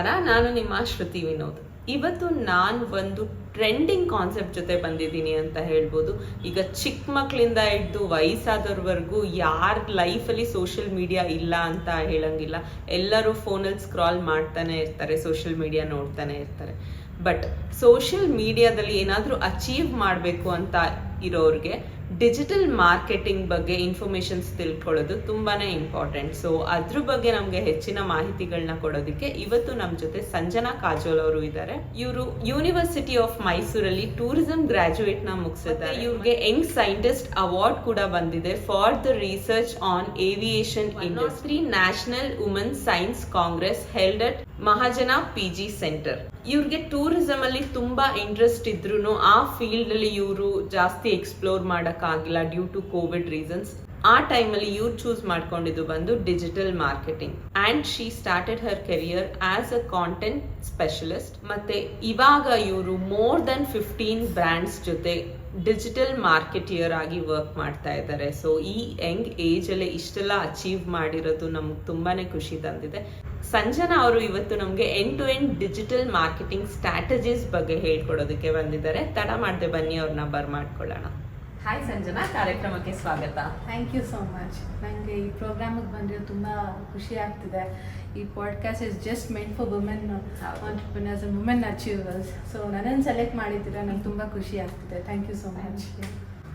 ನಮಸ್ಕಾರ, ನಾನು ನಿಮ್ಮ ಶ್ರುತಿ ವಿನೋದ್. ಇವತ್ತು ನಾನು ಒಂದು ಟ್ರೆಂಡಿಂಗ್ ಕಾನ್ಸೆಪ್ಟ್ ಜೊತೆ ಬಂದಿದ್ದೀನಿ ಅಂತ ಹೇಳ್ಬೋದು. ಈಗ ಚಿಕ್ಕ ಮಕ್ಕಳಿಂದ ಹಿಡಿದು ವಯಸ್ಸಾದವ್ರವರೆಗೂ ಯಾರ ಲೈಫಲ್ಲಿ ಸೋಷಿಯಲ್ ಮೀಡಿಯಾ ಇಲ್ಲ ಅಂತ ಹೇಳಂಗಿಲ್ಲ. ಎಲ್ಲರೂ ಫೋನಲ್ಲಿ ಸ್ಕ್ರಾಲ್ ಮಾಡ್ತಾನೆ ಇರ್ತಾರೆ, ಸೋಷಿಯಲ್ ಮೀಡಿಯಾ ನೋಡ್ತಾನೆ ಇರ್ತಾರೆ. ಬಟ್ ಸೋಷಿಯಲ್ ಮೀಡಿಯಾದಲ್ಲಿ ಏನಾದರೂ ಅಚೀವ್ ಮಾಡಬೇಕು ಅಂತ ಇರೋರಿಗೆ ಡಿಜಿಟಲ್ ಮಾರ್ಕೆಟಿಂಗ್ ಬಗ್ಗೆ ಇನ್ಫಾರ್ಮೇಷನ್ಸ್ ತಿಳ್ಕೊಳ್ಳೋದು ತುಂಬಾನೇ ಇಂಪಾರ್ಟೆಂಟ್. ಸೊ ಅದ್ರ ಬಗ್ಗೆ ನಮಗೆ ಹೆಚ್ಚಿನ ಮಾಹಿತಿಗಳನ್ನ ಕೊಡೋದಕ್ಕೆ ಇವತ್ತು ನಮ್ಮ ಜೊತೆ ಸಂಜನಾ ಕಾಜೋಲ್ ಅವರು ಇದ್ದಾರೆ. ಇವರು ಯೂನಿವರ್ಸಿಟಿ ಆಫ್ ಮೈಸೂರಲ್ಲಿ ಟೂರಿಸಂ ಗ್ರಾಜುಯೇಟ್ ನ ಮುಗಿಸಿದ್ದಾರೆ. ಇವ್ರಿಗೆ ಯಂಗ್ ಸೈಂಟಿಸ್ಟ್ ಅವಾರ್ಡ್ ಕೂಡ ಬಂದಿದೆ for the research on aviation industry. National women science congress held at Mahajana PG centre. ಇವ್ರಿಗೆ ಟೂರಿಸಂ ಅಲ್ಲಿ ತುಂಬಾ ಇಂಟ್ರೆಸ್ಟ್ ಇದ್ರು ಆ ಫೀಲ್ಡ್ ಅಲ್ಲಿ ಇವರು ಜಾಸ್ತಿ ಎಕ್ಸ್ಪ್ಲೋರ್ ಮಾಡಕ್ಕಾಗಿಲ್ಲ ಡ್ಯೂ ಟು ಕೋವಿಡ್ ರೀಸನ್ಸ್. ಆ ಟೈಮಲ್ಲಿ ಇವ್ರು ಚೂಸ್ ಮಾಡ್ಕೊಂಡಿದ್ದು ಬಂದು digital marketing and she started her career as a content specialist. ಮತ್ತೆ ಇವಾಗ ಇವರು ಮೋರ್ ದನ್ 15 ಬ್ರ್ಯಾಂಡ್ಸ್ ಜೊತೆ ಡಿಜಿಟಲ್ ಮಾರ್ಕೆಟಿಯರ್ ಆಗಿ ವರ್ಕ್ ಮಾಡ್ತಾ ಇದ್ದಾರೆ. ಸೊ ಈ ಯಂಗ್ ಏಜ್ ಅಲ್ಲೇ ಇಷ್ಟೆಲ್ಲ ಅಚೀವ್ ಮಾಡಿರೋದು ನಮ್ಗೆ ತುಂಬಾನೇ ಖುಷಿ ತಂದಿದೆ. ಸಂಜನಾ ಅವರು ಇವತ್ತು ನಮಗೆ end to end digital marketing strategies ಬಗ್ಗೆ ಹೇಳ್ಕೊಡೋದಕ್ಕೆ ಬಂದಿದ್ದಾರೆ. ತಡ ಮಾಡದೆ ಬನ್ನಿ ಅವ್ರನ್ನ ಬರ್ಮಾಡ್ಕೊಳ್ಳೋಣ. ಹಾಯ್ ಸಂಜನಾ, ಕಾರ್ಯಕ್ರಮಕ್ಕೆ ಸ್ವಾಗತ. Thank you so much. ನನಗೆ ಈ ಪ್ರೋಗ್ರಾಮಿಗೆ ಬಂದಿರೋ ತುಂಬ ಖುಷಿ ಆಗ್ತಿದೆ. ಈ podcast is just made for women entrepreneurs and women achievers. So ನನ್ನನ್ನು ಸೆಲೆಕ್ಟ್ ಮಾಡಿದ್ದೀರಾ, ನಂಗೆ ತುಂಬ ಖುಷಿ ಆಗ್ತಿದೆ. Thank you so much.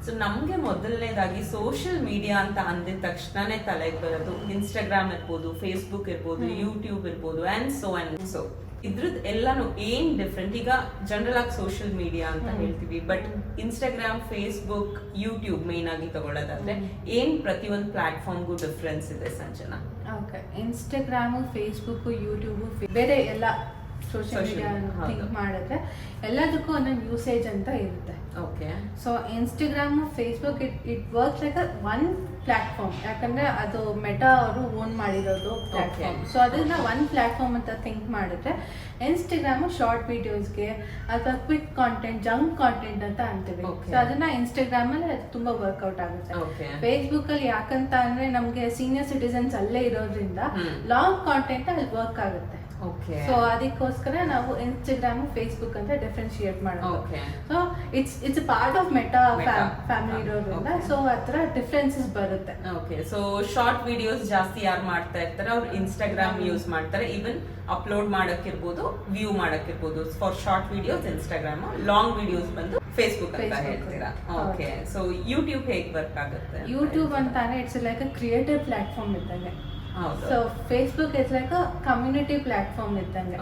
So ನಮ್ಗೆ ಮೊದಲನೇದಾಗಿ ಸೋಷಿಯಲ್ ಮೀಡಿಯಾ ಅಂತ ಅಂದಿದ ತಕ್ಷಣನೇ ತಲೆಗೆ ಬರೋದು ಇನ್ಸ್ಟಾಗ್ರಾಮ್ ಇರ್ಬೋದು, ಫೇಸ್ಬುಕ್ ಇರ್ಬೋದು, ಯೂಟ್ಯೂಬ್ ಇರ್ಬೋದು ಅಂಡ್ ಸೊ ಇದ್ರದ್ದು ಎಲ್ಲಾನು ಏನ್ ಡಿಫ್ರೆಂಟ್? ಈಗ ಜನರಲ್ ಆಗಿ ಸೋಷಿಯಲ್ ಮೀಡಿಯಾ ಅಂತ ಹೇಳ್ತೀವಿ, but Instagram, Facebook, YouTube main ಆಗಿ ತಗೊಳ್ಳೋದಾದ್ರೆ ಏನ್ ಪ್ರತಿಯೊಂದು ಪ್ಲಾಟ್ಫಾರ್ಮ್ಗೂ ಡಿಫ್ರೆನ್ಸ್ ಇದೆ Sanjana? Okay, Instagram, Facebook, YouTube, ಬೇರೆ ಎಲ್ಲ ಸೋಷಿಯಲ್ ಮೀಡಿಯಾ ಥಿಂಕ್ ಮಾಡಿದ್ರೆ ಎಲ್ಲದಕ್ಕೂ ಒಂದೊಂದು ಯೂಸೇಜ್ ಅಂತ ಇರುತ್ತೆ. Okay, so Instagram, Facebook it works like one platform. ಯಾಕಂದ್ರೆ ಅದು ಮೆಟಾ ಅವರು ಓನ್ ಮಾಡಿರೋದು ಪ್ಲಾಟ್ಫಾರ್ಮ್. ಸೊ ಅದನ್ನ ಒನ್ ಪ್ಲಾಟ್ಫಾರ್ಮ್ ಅಂತ ಥಿಂಕ್ ಮಾಡಿದ್ರೆ ಇನ್ಸ್ಟಾಗ್ರಾಮು ಶಾರ್ಟ್ ವಿಡಿಯೋಸ್ಗೆ ಅಥವಾ ಕ್ವಿಕ್ ಕಾಂಟೆಂಟ್, ಜಂಕ್ ಕಾಂಟೆಂಟ್ ಅಂತ ಅಂತೀವಿ. ಸೊ ಅದನ್ನ ಇನ್ಸ್ಟಾಗ್ರಾಮ್ ಅಲ್ಲಿ ಅದು ತುಂಬಾ ವರ್ಕ್ಔಟ್ ಆಗುತ್ತೆ. ಫೇಸ್ಬುಕ್ ಅಲ್ಲಿ ಯಾಕಂತ ಅಂದ್ರೆ ನಮ್ಗೆ ಸೀನಿಯರ್ ಸಿಟಿಸನ್ಸ್ ಅಲ್ಲೇ ಇರೋದ್ರಿಂದ ಲಾಂಗ್ ಕಾಂಟೆಂಟ್ ಅಲ್ಲಿ ವರ್ಕ್ ಆಗುತ್ತೆ. ಸೊ ಅದಕ್ಕೋಸ್ಕರ ನಾವು ಇನ್ಸ್ಟಾಗ್ರಾಮ್, ಫೇಸ್ಬುಕ್ ಅಂತ ಡಿಫ್ರೆನ್ಶಿಯೇಟ್ ಮಾಡೋದು. So it's part of Meta family ಇರೋದ್ರಿಂದ ಸೊ ಹತ್ರ ಡಿಫ್ರೆನ್ಸಸ್ ಬರುತ್ತೆ. ಓಕೆ, ಸೊ ಶಾರ್ಟ್ ವಿಡಿಯೋಸ್ ಜಾಸ್ತಿ ಯಾರು ಮಾಡ್ತಾ ಇರ್ತಾರೆ ಅವ್ರು ಇನ್ಸ್ಟಾಗ್ರಾಮ್ ಯೂಸ್ ಮಾಡ್ತಾರೆ. ಈವನ್ ಅಪ್ಲೋಡ್ ಮಾಡಕ್ಕಿರ್ಬೋದು, ವ್ಯೂ ಮಾಡಕ್ಕಿರ್ಬೋದು. For short videos Instagram, long videos ಬಂದು ಫೇಸ್ಬುಕ್ ಅಂತ ಹೇಳ್ತೀರಾ. ಓಕೆ, ಸೊ ಯೂಟ್ಯೂಬ್ ಹೇಗೆ ವರ್ಕ್ ಆಗುತ್ತೆ? ಯೂಟ್ಯೂಬ್ ಅಂತಾನೆ it's like a creative platform ಇದ್ದಂಗೆ. So Facebook is like a community platform ಇದ್ದಂಗೆ.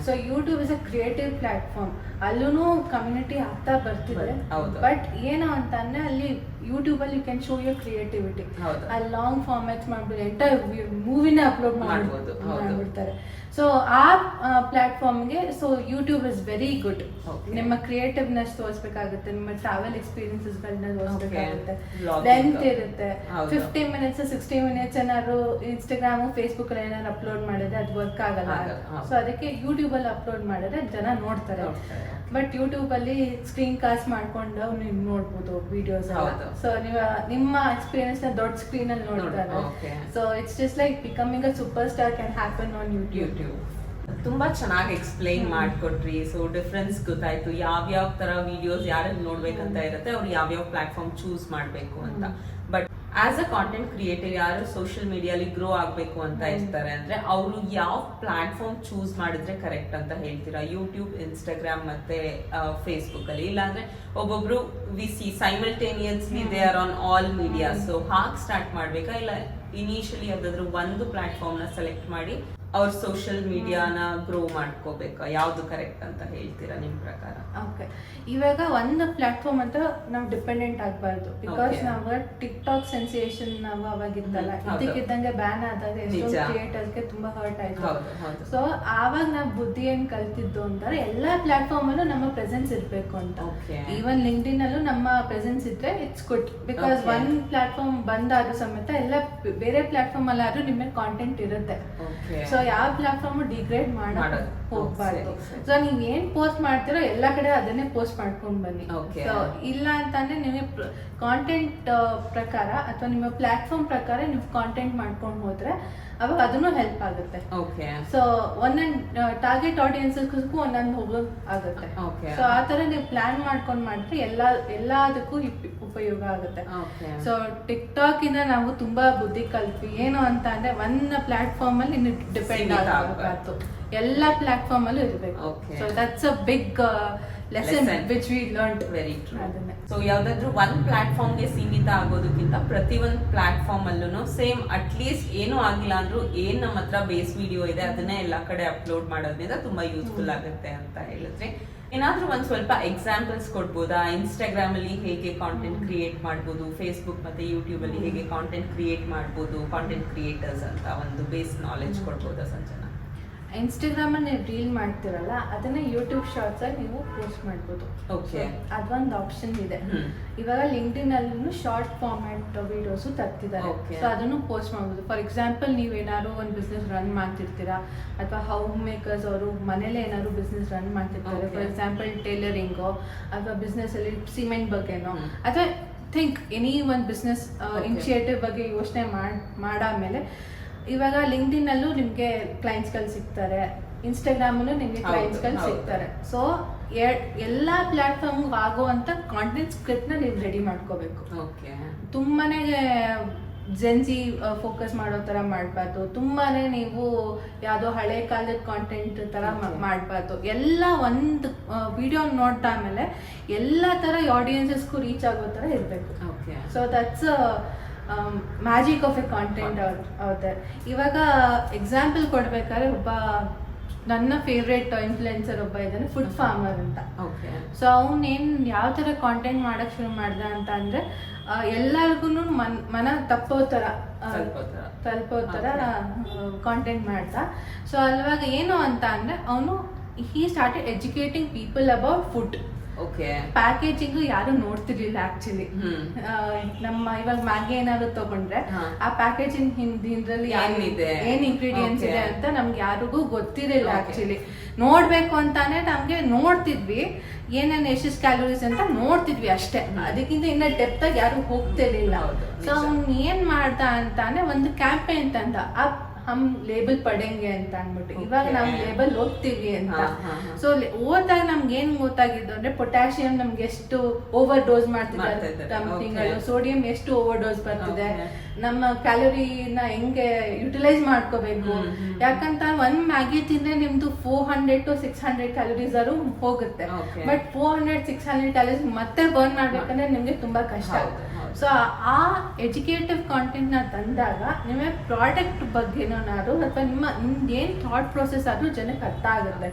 So YouTube is a creative platform. ಅಲ್ಲೂ ಕಮ್ಯುನಿಟಿ ಆಗ್ತಾ ಬರ್ತಿದೆ. ಬಟ್ ಏನು ಅಂತಂದ್ರೆ ಅಲ್ಲಿ ಯೂಟ್ಯೂಬ್ ಅಲ್ಲಿ you can show your creativity. ಅಲ್ಲಿ ಲಾಂಗ್ ಫಾರ್ಮ್ಯಾಟ್ಸ್ ಮಾಡ್ಬೋದು, ಎಂಟರ್ ಮೂವಿನ ಅಪ್ಲೋಡ್ ಮಾಡ್ಬಿಡ್ತಾರೆ. ಸೊ ಆ ಪ್ಲಾಟ್ಫಾರ್ಮ್ಗೆ so YouTube is very good. ನಿಮ್ಮ ಕ್ರಿಯೇಟಿವ್ನೆಸ್ ತೋರಿಸ್ಬೇಕಾಗುತ್ತೆ, ನಿಮ್ಮ ಟ್ರಾವೆಲ್ ಎಕ್ಸ್ಪೀರಿಯನ್ಸಸ್ಗಳನ್ನ ತೋರಿಸ್ಬೇಕಾಗುತ್ತೆ. ಲೆಂತ್ ಇರುತ್ತೆ, 50 minutes 60 minutes ಏನಾದ್ರು ಇನ್ಸ್ಟಾಗ್ರಾಮು, ಫೇಸ್ಬುಕ್ ಅಲ್ಲಿ ಏನಾದ್ರು ಅಪ್ಲೋಡ್ ಮಾಡಿದ್ರೆ ಅದು ವರ್ಕ್ ಆಗಲ್ಲ. ಸೊ ಅದಕ್ಕೆ ಯೂಟ್ಯೂಬ್ ಅಲ್ಲಿ ಅಪ್ಲೋಡ್ ಮಾಡಿದ್ರೆ ಜನ ನೋಡ್ತಾರೆ. ಬಟ್ ಯೂಟ್ಯೂಬ್ ಅಲ್ಲಿ ಸ್ಕ್ರೀನ್ ಕಾಸ್ಟ್ ಮಾಡ್ಕೊಂಡು ನೀವು ನೋಡ್ಬೋದು ವಿಡಿಯೋಸ್. ಸೊ ನೀವು ನಿಮ್ಮ ಎಕ್ಸ್ಪೀರಿಯನ್ಸ್ ನ ದೊಡ್ಡ ಸ್ಕ್ರೀನ್ ಅಲ್ಲಿ ನೋಡ್ತಾರೆ. So it's just like becoming a super star can happen on YouTube. ತುಂಬಾ ಚೆನ್ನಾಗಿ ಎಕ್ಸ್ಪ್ಲೈನ್ ಮಾಡ್ಕೊಟ್ರಿ. ಸೊ ಡಿಫ್ರೆನ್ಸ್ ಗೊತ್ತಾಯ್ತು, ಯಾವ್ಯಾವ ತರ ವಿಡಿಯೋಸ್ ಯಾರಿಗೆ ನೋಡ್ಬೇಕಂತ ಇರುತ್ತೆ, ಅವ್ರು ಯಾವ್ಯಾವ ಪ್ಲಾಟ್ಫಾರ್ಮ್ ಚೂಸ್ ಮಾಡ್ಬೇಕು ಅಂತ. But as a content creator ಯಾರು ಸೋಷಿಯಲ್ ಮೀಡಿಯಾಲಿ ಗ್ರೋ ಆಗ್ಬೇಕು ಅಂತ ಇರ್ತಾರೆ ಅಂದ್ರೆ ಅವರು ಯಾವ ಪ್ಲಾಟ್ಫಾರ್ಮ್ ಚೂಸ್ ಮಾಡಿದ್ರೆ ಕರೆಕ್ಟ್ ಅಂತ ಹೇಳ್ತೀರಾ? ಯೂಟ್ಯೂಬ್, ಇನ್ಸ್ಟಾಗ್ರಾಮ್ ಮತ್ತೆ ಫೇಸ್ಬುಕ್ ಅಲ್ಲಿ? ಇಲ್ಲಾಂದ್ರೆ ಒಬ್ಬೊಬ್ರು we see simultaneously they are on all media. So ಹಾಗೆ ಸ್ಟಾರ್ಟ್ ಮಾಡ್ಬೇಕಾ, ಇಲ್ಲ ಇನಿಷಿಯಲಿ ಯಾವ್ದಾದ್ರು ಒಂದು ಪ್ಲಾಟ್ಫಾರ್ಮ್ ನ ಸೆಲೆಕ್ಟ್ ಮಾಡಿ ಅವ್ರ ಸೋಷಿಯಲ್ ಮೀಡಿಯಾನ ಗ್ರೋ ಮಾಡ್ಕೋಬೇಕಾ? ಯಾವ್ದು ಕರೆಕ್ಟ್ ಅಂತ ಹೇಳ್ತೀರಾ ನಿಮ್ ಪ್ರಕಾರ? ಓಕೆ, ಇವಾಗ ಒಂದು ಪ್ಲಾಟ್ಫಾರ್ಮ್ ಅಂತ ನಾವು ಡಿಪೆಂಡೆಂಟ್ ಆಗಬಾರ್ದು. ಬಿಕಾಸ್ ನಾವು ಟಿಕ್ ಟಾಕ್ ಸೆನ್ಸೇಷನ್ ನಾವು ಅವಾಗಿದ್ದಲ್ಲ, ಇದಕ್ಕಿದ್ದಂಗೆ ಬ್ಯಾನ್ ಆದಾಗ ಎಷ್ಟೋ ಕ್ರಿಯೇಟರ್ಸ್ಗೆ ತುಂಬಾ ಹರ್ಟ್ ಆಯ್ತು. ಸೊ ಆವಾಗ ನಾವು ಬುದ್ಧಿ ಏನ್ ಕಲ್ತಿದ್ದು ಅಂದ್ರೆ ಎಲ್ಲಾ ಪ್ಲಾಟ್ಫಾರ್ಮ್ ಅಲ್ಲೂ ನಮ್ಮ ಪ್ರೆಸೆನ್ಸ್ ಇರ್ಬೇಕು ಅಂತ. ಈವನ್ ಲಿಂಕ್ಡ್ಇನ್ ಅಲ್ಲೂ ನಮ್ಮ ಪ್ರೆಸೆನ್ಸ್ ಇದ್ರೆ it's good. Because one platform ಬಂದಾದ್ರೂ ಸಮೇತ ಎಲ್ಲ ಬೇರೆ ಪ್ಲಾಟ್ಫಾರ್ಮ್ ಅಲ್ಲಾದ್ರೂ ನಿಮ್ಮ ಕಾಂಟೆಂಟ್ ಇರುತ್ತೆ. ಸೊ ಯಾವ ಪ್ಲಾಟ್ಫಾರ್ಮ್ ಡಿಗ್ರೇಡ್ ಹೋಗ್ಬಾರ್ದು. ಸರಿ. ಸೊ ನೀವ್ ಏನ್ ಪೋಸ್ಟ್ ಮಾಡ್ತೀರೋ ಎಲ್ಲ ಕಡೆ ಅದನ್ನೇ ಪೋಸ್ಟ್ ಮಾಡ್ಕೊಂಡ್ ಬನ್ನಿ. Okay. ಸೊ ಇಲ್ಲ ಅಂತಂದ್ರೆ ನಿಮಗೆ ಕಾಂಟೆಂಟ್ ಪ್ರಕಾರ ಅಥವಾ ನಿಮ್ಮ ಪ್ಲಾಟ್ಫಾರ್ಮ್ ಪ್ರಕಾರ ನೀವು ಕಾಂಟೆಂಟ್ ಮಾಡ್ಕೊಂಡು ಹೋದ್ರೆ ಅವಾಗ ಅದನ್ನು ಹೆಲ್ಪ್ ಆಗುತ್ತೆ. ಓಕೆ. ಸೊ ಒಂದೊಂದು ಟಾರ್ಗೆಟ್ ಆಡಿಯನ್ಸ್ಗೂ ಒಂದೊಂದು ಹೋಗೋದು ಆಗುತ್ತೆ. Okay. ಸೊ ಆ ತರ ನೀವು ಪ್ಲಾನ್ ಮಾಡ್ಕೊಂಡು ಮಾಡಿದ್ರೆ ಎಲ್ಲದಕ್ಕೂ ಉಪಯೋಗ ಆಗುತ್ತೆ. Okay. ಸೊ ಟಿಕ್ಟಾಕ್ ಇಂದ ನಾವು ತುಂಬಾ ಬುದ್ಧಿ ಕಲ್ತ್ವಿ. ಏನು ಅಂತ ಅಂದ್ರೆ ಒಂದ್ ಪ್ಲಾಟ್ಫಾರ್ಮ್ ಅಲ್ಲಿ ನೀವು ಡಿಪೆಂಡ್ ಆಗಬಾರ್ದು, ಎಲ್ಲ ಪ್ಲಾಟ್ಫಾರ್ಮ್ ಅಲ್ಲೂ ಇರಬೇಕು. Okay. So that's a big lesson which we learned. Very true. ಅದನ್ನೇ. ಸೊ ಯಾವ್ದಾದ್ರು ಒಂದ್ ಪ್ಲಾಟ್ಫಾರ್ಮ್ ಗೆ ಸೀಮಿತ ಆಗೋದಕ್ಕಿಂತ ಪ್ರತಿ ಒಂದ್ ಪ್ಲಾಟ್ಫಾರ್ಮ್ ಅಲ್ಲೂ ಸೇಮ್ ಅಟ್ಲೀಸ್ಟ್ ಏನೂ ಆಗಿಲ್ಲ ಅಂದ್ರೂ ಏನ್ ನಮ್ಮ ಹತ್ರ ಬೇಸ್ ವಿಡಿಯೋ ಇದೆ ಅದನ್ನೇ ಎಲ್ಲಾ ಕಡೆ ಅಪ್ಲೋಡ್ ಮಾಡೋದ್ರಿಂದ ತುಂಬಾ ಯೂಸ್ಫುಲ್ ಆಗುತ್ತೆ ಅಂತ ಹೇಳಿದ್ರೆ, ಏನಾದ್ರೂ ಒಂದ್ ಸ್ವಲ್ಪ ಎಕ್ಸಾಂಪಲ್ಸ್ ಕೊಡ್ಬೋದಾ? ಇನ್ಸ್ಟಾಗ್ರಾಮ್ ಅಲ್ಲಿ ಹೇಗೆ ಕಾಂಟೆಂಟ್ ಕ್ರಿಯೇಟ್ ಮಾಡ್ಬೋದು, ಫೇಸ್ಬುಕ್ ಮತ್ತೆ ಯೂಟ್ಯೂಬ್ ಅಲ್ಲಿ ಹೇಗೆ ಕಾಂಟೆಂಟ್ ಕ್ರಿಯೇಟ್ ಮಾಡ್ಬೋದು, ಕಾಂಟೆಂಟ್ ಕ್ರಿಯೇಟರ್ಸ್ ಅಂತ ಒಂದು ಬೇಸ್ ನಾಲೆಜ್ ಕೊಡ್ಬೋದಾ ಸಂಜನಾ? ಇನ್ಸ್ಟಾಗ್ರಾಮ್ ಅಲ್ಲಿ ನೀವು ರೀಲ್ ಮಾಡ್ತಿರಲ್ಲ ಅದನ್ನ ಯೂಟ್ಯೂಬ್ ಶಾರ್ಟ್ಸ್ ಅಲ್ಲಿ ನೀವು ಪೋಸ್ಟ್ ಮಾಡ್ಬೋದು. ಓಕೆ. ಅದೊಂದು ಆಪ್ಷನ್ ಇದೆ. ಇವಾಗ ಲಿಂಕ್ಡ್ಇನ್ ಅಲ್ಲಿ ಶಾರ್ಟ್ ಫಾರ್ಮ್ಯಾಟ್ ವಿಡಿಯೋಸ್ ತರ್ತಿದ್ದಾರೆ. Okay. ಸೊ ಅದನ್ನು ಪೋಸ್ಟ್ ಮಾಡ್ಬೋದು. ಫಾರ್ ಎಕ್ಸಾಂಪಲ್ ನೀವು ಏನಾದ್ರು ಒಂದು ಬಿಸ್ನೆಸ್ ರನ್ ಮಾಡ್ತಿರ್ತೀರಾ ಅಥವಾ ಹೋಮ್ ಮೇಕರ್ಸ್ ಅವರು ಮನೇಲೆ ಏನಾದ್ರು ಬಿಸ್ನೆಸ್ ರನ್ ಮಾಡ್ತಿರ್ತಾರೆ. Okay. ಫಾರ್ ಎಕ್ಸಾಂಪಲ್ ಟೈಲರಿಂಗೋ ಅಥವಾ ಬಿಸ್ನೆಸ್ ಅಲ್ಲಿ ಸಿಮೆಂಟ್ ಬಗ್ಗೆನೋ ಅಥವಾ ಥಿಂಕ್ ಎನಿ ಒಂದು ಬಿಸ್ನೆಸ್ ಇನಿಷಿಯೇಟಿವ್ ಬಗ್ಗೆ ಯೋಚನೆ ಮಾಡಾದ್ಮೇಲೆ ಇವಾಗ ಲಿಂಕ್ಡ್ಇನ್ ಅಲ್ಲೂ ನಿಮ್ಗೆ ಕ್ಲೈಂಟ್ಸ್ಗಳು ಸಿಗ್ತಾರೆ, ಇನ್ಸ್ಟಾಗ್ರಾಮಲ್ಲೂ ನಿಮ್ಗೆ ಕ್ಲೈಂಟ್ಸ್ಗಳು ಸಿಗ್ತಾರೆ. ಸೊ ಎಲ್ಲಾ ಪ್ಲಾಟ್ಫಾರ್ಮ್ ಆಗುವಂತ ಕಾಂಟೆಂಟ್ ಸ್ಕ್ರಿಪ್ಟ್ ನ ನೀವು ರೆಡಿ ಮಾಡ್ಕೋಬೇಕು. ಓಕೆ. ತುಂಬಾನೇ ಜೆನ್ಸಿ ಫೋಕಸ್ ಮಾಡೋ ತರ ಮಾಡಬಾರ್ದು, ತುಂಬಾನೇ ನೀವು ಯಾವ್ದೋ ಹಳೆ ಕಾಲದ ಕಾಂಟೆಂಟ್ ತರ ಮಾಡಬಾರ್ದು. ಎಲ್ಲ ಒಂದು ವಿಡಿಯೋ ನೋಡ್ತಾ ಆಮೇಲೆ ಎಲ್ಲಾ ತರ ಆಡಿಯನ್ಸಸ್ಗೂ ರೀಚ್ ಆಗೋ ತರ ಇರಬೇಕು. So that's magic of a content out there. ಇವಾಗ ಎಕ್ಸಾಂಪಲ್ ಕೊಡ್ಬೇಕಾದ್ರೆ ಒಬ್ಬ ನನ್ನ ಫೇವ್ರೇಟ್ ಇನ್ಫ್ಲುಯೆನ್ಸರ್ ಒಬ್ಬ ಇದ್ದಾನೆ, ಫುಡ್ ಫಾರ್ಮರ್ ಅಂತ. ಸೊ ಅವನೇನ್ ಯಾವ ತರ ಕಾಂಟೆಂಟ್ ಮಾಡಕ್ ಶುರು ಮಾಡ್ದ ಅಂತ ಅಂದ್ರೆ ಎಲ್ಲರಿಗೂ ಮನ ತಪ್ಪೋ ತರ ಕಾಂಟೆಂಟ್ ಮಾಡ್ದ. ಸೊ ಅಲ್ವಾಗ ಏನು ಅಂತ ಅಂದ್ರೆ ಅವನು he started educating people about food. Packaging ಯಾರು ನೋಡ್ತಿರ್ಲಿಲ್ಲ ಆಕ್ಚುಲಿ. ನಮ್ಮ ಇವಾಗ ಮ್ಯಾಗಿ ಏನಾದ್ರು ತಗೊಂಡ್ರೆ ಆ ಪ್ಯಾಕೇಜಿಂಗ್ ಹಿಂದ್ರಲ್ಲಿ ಏನ್ ಇಂಗ್ರೀಡಿಯೆಂಟ್ಸ್ ಇದೆ ಅಂತ ನಮ್ಗೆ ಯಾರಿಗೂ ಗೊತ್ತಿರಲಿಲ್ಲ ಆಕ್ಚುಲಿ. ನೋಡ್ಬೇಕು ಅಂತಾನೆ ನಮ್ಗೆ ನೋಡ್ತಿದ್ವಿ, ಏನೇನ್ ಎಷ್ಟು ಕ್ಯಾಲೋರೀಸ್ ಅಂತ ನೋಡ್ತಿದ್ವಿ ಅಷ್ಟೇ, ಅದಕ್ಕಿಂತ ಇನ್ನ ಡೆಪ್ತ್ ಆಗಿ ಯಾರು ಹೋಗ್ತಿರ್ಲಿಲ್ಲ. ಸೊ ಅವ್ನ್ ಏನ್ ಮಾಡ್ದ ಅಂತಾನೆ ಒಂದು ಕ್ಯಾಂಪೇನ್ ತಂದ, ಹಮ್ ಲೇಬಲ್ ಪಡೆಂಗೆ ಅಂತ ಅಂದ್ಬಿಟ್ಟು. ಇವಾಗ ನಾವು ಲೇಬಲ್ ಓದ್ತೀವಿ ಅಂತ. ಸೊ ಓದಾಗ ನಮ್ಗೆ ಏನ್ ಗೊತ್ತಾಗಿದ್ದು ಅಂದ್ರೆ ಪೊಟ್ಯಾಷಿಯಂ ನಮ್ಗೆ ಎಷ್ಟು ಓವರ್ ಡೋಸ್ ಮಾಡ್ತಿದ್ದಾರೆ ಕಂಪ್ನಿಗಳು, ಸೋಡಿಯಂ ಎಷ್ಟು ಓವರ್ ಡೋಸ್ ಬರ್ತಿದೆ, ನಮ್ಮ ಕ್ಯಾಲೋರಿನ ಹೆಂಗೆ ಯುಟಿಲೈಸ್ ಮಾಡ್ಕೋಬೇಕು. ಯಾಕಂತ ಒಂದ್ ಮ್ಯಾಗಿ ತಿಂದ್ರೆ ನಿಮ್ದು 400 to 600 ಕ್ಯಾಲೋರೀಸ್ ಹೋಗುತ್ತೆ. ಬಟ್ 400-600 ಕ್ಯಾಲೋರೀಸ್ ಮತ್ತೆ ಬರ್ನ್ ಮಾಡ್ಬೇಕಂದ್ರೆ ನಿಮ್ಗೆ ತುಂಬಾ ಕಷ್ಟ ಆಗುತ್ತೆ. ಸೊ ಆ ಎಜುಕೇಟಿವ್ ಕಾಂಟೆಂಟ್ ನ ತಂದಾಗ ನಿಮಗೆ ಪ್ರಾಡಕ್ಟ್ ಬಗ್ಗೆನಾದ್ರು ಅಥವಾ ನಿಮ್ದು ಏನ್ ಥಾಟ್ ಪ್ರೊಸೆಸ್ ಆದ್ರೂ ಜನಕ್ಕೆ ಅರ್ಥ ಆಗುತ್ತೆ.